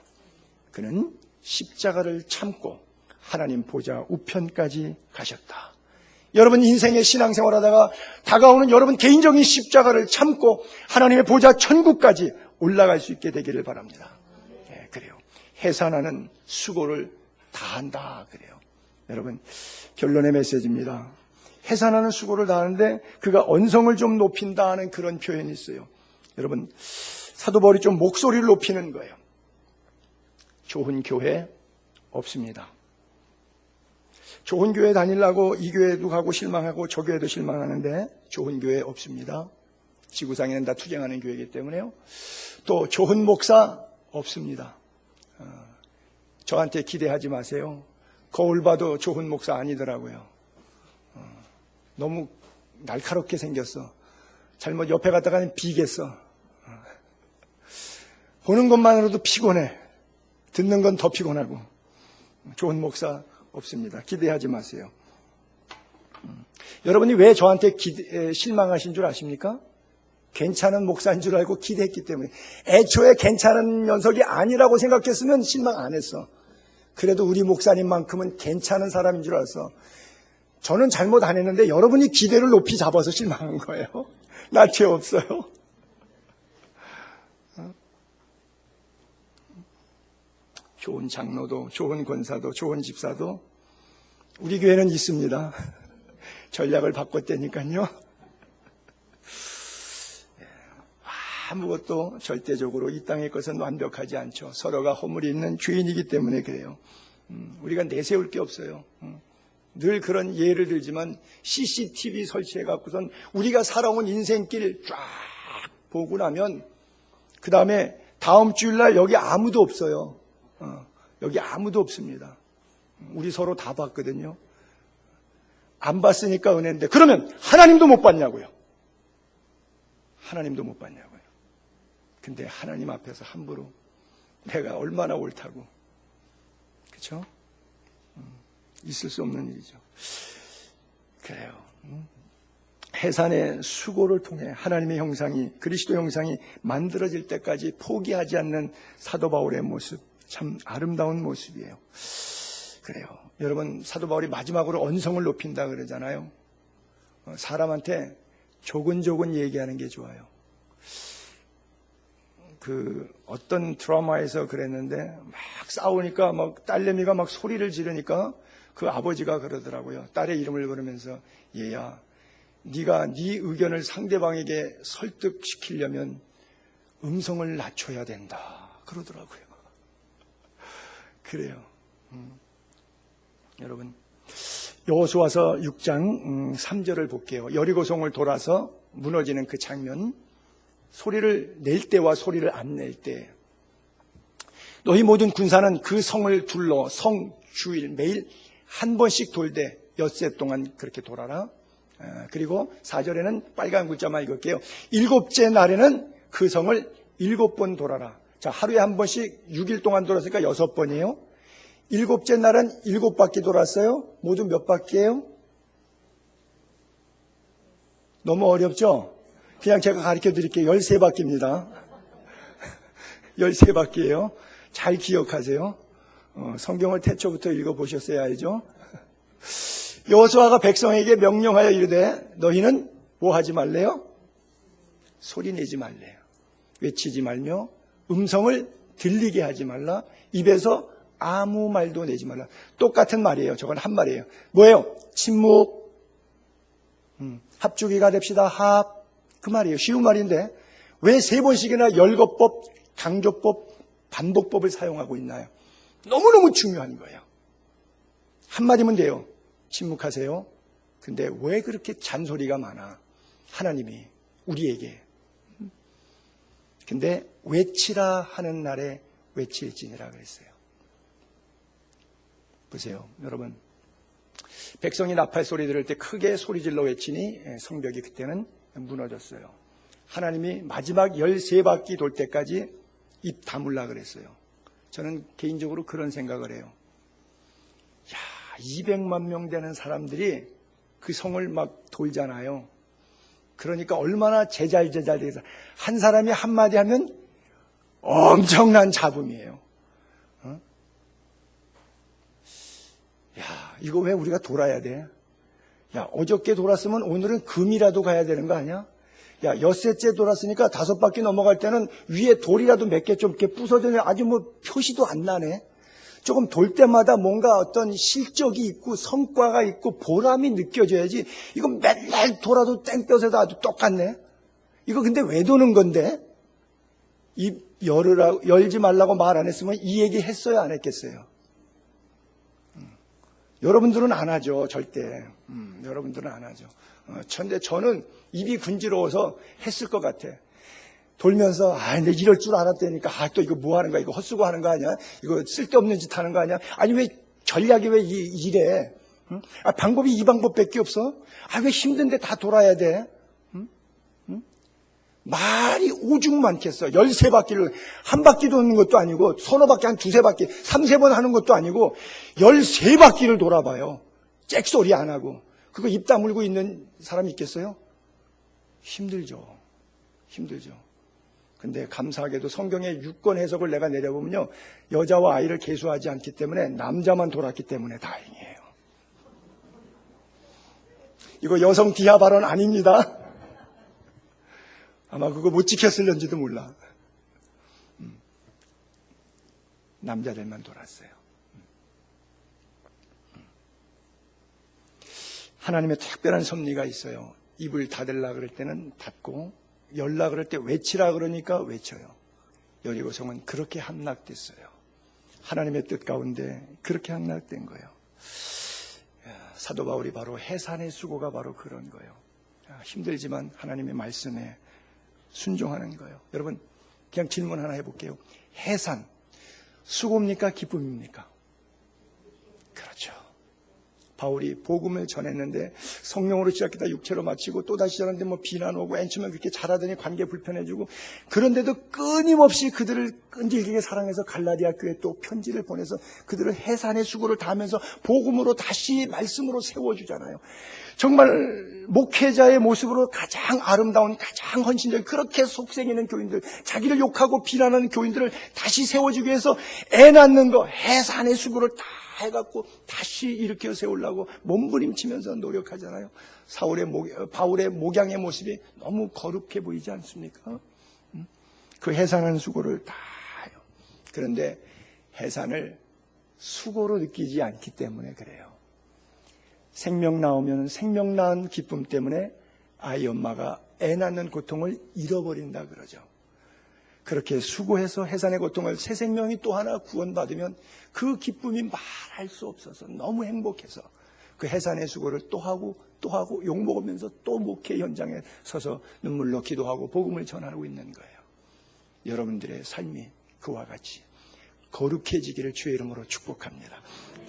그는 십자가를 참고 하나님 보좌 우편까지 가셨다. 여러분 인생의 신앙생활하다가 다가오는 여러분 개인적인 십자가를 참고 하나님의 보좌 천국까지 올라갈 수 있게 되기를 바랍니다. 네, 그래요. 해산하는 수고를 다한다 그래요. 여러분 결론의 메시지입니다. 해산하는 수고를 다하는데 그가 언성을 좀 높인다 하는 그런 표현이 있어요. 여러분 사도 바울이 좀 목소리를 높이는 거예요. 좋은 교회 없습니다. 좋은 교회 다니려고 이 교회도 가고 실망하고 저 교회도 실망하는데 좋은 교회 없습니다. 지구상에는 다 투쟁하는 교회이기 때문에요. 또 좋은 목사 없습니다. 저한테 기대하지 마세요. 거울 봐도 좋은 목사 아니더라고요. 너무 날카롭게 생겼어. 잘못 옆에 갔다가는 비겠어. 보는 것만으로도 피곤해. 듣는 건 더 피곤하고. 좋은 목사 없습니다. 기대하지 마세요. 여러분이 왜 저한테 실망하신 줄 아십니까? 괜찮은 목사인 줄 알고 기대했기 때문에. 애초에 괜찮은 녀석이 아니라고 생각했으면 실망 안 했어. 그래도 우리 목사님만큼은 괜찮은 사람인 줄 알았어. 저는 잘못 안 했는데 여러분이 기대를 높이 잡아서 실망한 거예요. 나 죄 없어요. 좋은 장로도, 좋은 권사도, 좋은 집사도 우리 교회는 있습니다. 전략을 바꿨다니까요. 아무것도 절대적으로 이 땅의 것은 완벽하지 않죠. 서로가 허물이 있는 죄인이기 때문에 그래요. 우리가 내세울 게 없어요. 늘 그런 예를 들지만 CCTV 설치해 갖고선 우리가 살아온 인생길 쫙 보고 나면 그 다음에 다음 주일날 여기 아무도 없어요. 여기 아무도 없습니다. 우리 서로 다 봤거든요. 안 봤으니까 은혜인데 그러면 하나님도 못 봤냐고요. 하나님도 못 봤냐고요. 근데 하나님 앞에서 함부로 내가 얼마나 옳다고. 그렇죠? 있을 수 없는 일이죠. 그래요. 해산의 수고를 통해 하나님의 형상이, 그리스도 형상이 만들어질 때까지 포기하지 않는 사도 바울의 모습, 참 아름다운 모습이에요. 그래요. 여러분, 사도 바울이 마지막으로 언성을 높인다 그러잖아요. 사람한테 조근조근 얘기하는 게 좋아요. 어떤 드라마에서 그랬는데 막 싸우니까 막 딸내미가 막 소리를 지르니까 그 아버지가 그러더라고요. 딸의 이름을 부르면서 얘야, 네가 네 의견을 상대방에게 설득시키려면 음성을 낮춰야 된다 그러더라고요. 그래요. 여러분, 여호수아서 6장 3절을 볼게요. 여리고성을 돌아서 무너지는 그 장면, 소리를 낼 때와 소리를 안 낼 때, 너희 모든 군사는 그 성을 둘러 성 주일 매일 한 번씩 돌되 엿새 동안 그렇게 돌아라. 그리고 4절에는 빨간 글자만 읽을게요. 7째 날에는 그 성을 7번 돌아라. 자, 하루에 한 번씩 6일 동안 돌았으니까 6번이에요. 7째 날은 7바퀴 돌았어요. 모두 몇 바퀴예요? 너무 어렵죠? 그냥 제가 가르쳐 드릴게요. 13바퀴입니다. 13바퀴예요. 잘 기억하세요. 성경을 태초부터 읽어보셨어야 알죠? 여호수아가 백성에게 명령하여 이르되 너희는 뭐 하지 말래요? 소리 내지 말래요. 외치지 말며 음성을 들리게 하지 말라. 입에서 아무 말도 내지 말라. 똑같은 말이에요. 저건 한 말이에요. 뭐예요? 침묵. 합주기가 됩시다. 합. 그 말이에요. 쉬운 말인데 왜 3번씩이나 열거법, 강조법, 반복법을 사용하고 있나요? 너무너무 중요한 거예요. 한마디면 돼요. 침묵하세요. 근데 왜 그렇게 잔소리가 많아? 하나님이 우리에게. 근데 외치라 하는 날에 외칠지니라 그랬어요. 보세요. 여러분, 백성이 나팔 소리 들을 때 크게 소리질러 외치니 성벽이 그때는 무너졌어요. 하나님이 마지막 13바퀴 돌 때까지 입 다물라 그랬어요. 저는 개인적으로 그런 생각을 해요. 200만 명 되는 사람들이 그 성을 막 돌잖아요. 그러니까 얼마나 제잘제잘돼서 한 사람이 한마디 하면 엄청난 잡음이에요. 이거 왜 우리가 돌아야 돼? 어저께 돌았으면 오늘은 금이라도 가야 되는 거 아니야? 엿새째 돌았으니까 5바퀴 넘어갈 때는 위에 돌이라도 몇 개 좀 이렇게 부서져서 아주 뭐 표시도 안 나네. 조금 돌 때마다 뭔가 어떤 실적이 있고 성과가 있고 보람이 느껴져야지. 이거 맨날 돌아도 땡볕에도 아주 똑같네. 이거 근데 왜 도는 건데? 입 열지 말라고 말 안 했으면 이 얘기 했어요, 안 했겠어요? 여러분들은 안 하죠, 절대. 여러분들은 안 하죠. 근데 저는 입이 군지러워서 했을 것 같아. 돌면서, 근데 이럴 줄 알았다니까, 또 이거 뭐 하는 거야? 이거 헛수고 하는 거 아니야? 이거 쓸데없는 짓 하는 거 아니야? 아니, 왜 전략이 왜 이래? 방법이 이 방법밖에 없어? 왜 힘든데 다 돌아야 돼? 말이 오죽 많겠어. 13바퀴를 한 바퀴 도는 것도 아니고 서너 바퀴 한 2-3바퀴 3-4번 하는 것도 아니고 13바퀴를 돌아봐요. 잭소리 안 하고. 그거 입 다물고 있는 사람이 있겠어요? 힘들죠. 근데 감사하게도 성경의 6권 해석을 내가 내려보면요, 여자와 아이를 계수하지 않기 때문에 남자만 돌았기 때문에 다행이에요. 이거 여성 디하 발언 아닙니다. 아마 그거 못 지켰을런지도 몰라. 남자들만 돌았어요. 하나님의 특별한 섭리가 있어요. 입을 닫으려고 그럴 때는 닫고 연락을 할 때 외치라 그러니까 외쳐요. 여리고성은 그렇게 함락됐어요. 하나님의 뜻 가운데 그렇게 함락된 거예요. 사도 바울이 바로 해산의 수고가 바로 그런 거예요. 힘들지만 하나님의 말씀에 순종하는 거예요. 여러분, 그냥 질문 하나 해볼게요. 해산, 수고입니까? 기쁨입니까? 그렇죠. 바울이 복음을 전했는데 성령으로 시작했다 육체로 마치고 또다시 전하는데 뭐 비난 오고 엔초면 그렇게 잘하더니 관계 불편해지고, 그런데도 끊임없이 그들을 끈질기게 사랑해서 갈라디아 교회에 또 편지를 보내서 그들을 해산의 수고를 다하면서 복음으로 다시 말씀으로 세워주잖아요. 정말 목회자의 모습으로 가장 아름다운, 가장 헌신적인, 그렇게 속생이는 교인들, 자기를 욕하고 비난하는 교인들을 다시 세워주기 위해서 애 낳는 거, 해산의 수고를 다 해갖고 다시 일으켜 세우려고 몸부림치면서 노력하잖아요. 바울의 목양의 모습이 너무 거룩해 보이지 않습니까? 그 해산하는 수고를 다 해요. 그런데 해산을 수고로 느끼지 않기 때문에 그래요. 생명 나오면 생명 낳은 기쁨 때문에 아이 엄마가 애 낳는 고통을 잃어버린다 그러죠. 그렇게 수고해서 해산의 고통을 새 생명이 또 하나 구원받으면 그 기쁨이 말할 수 없어서 너무 행복해서 그 해산의 수고를 또 하고 욕먹으면서 또 목회 현장에 서서 눈물로 기도하고 복음을 전하고 있는 거예요. 여러분들의 삶이 그와 같이 거룩해지기를 주의 이름으로 축복합니다.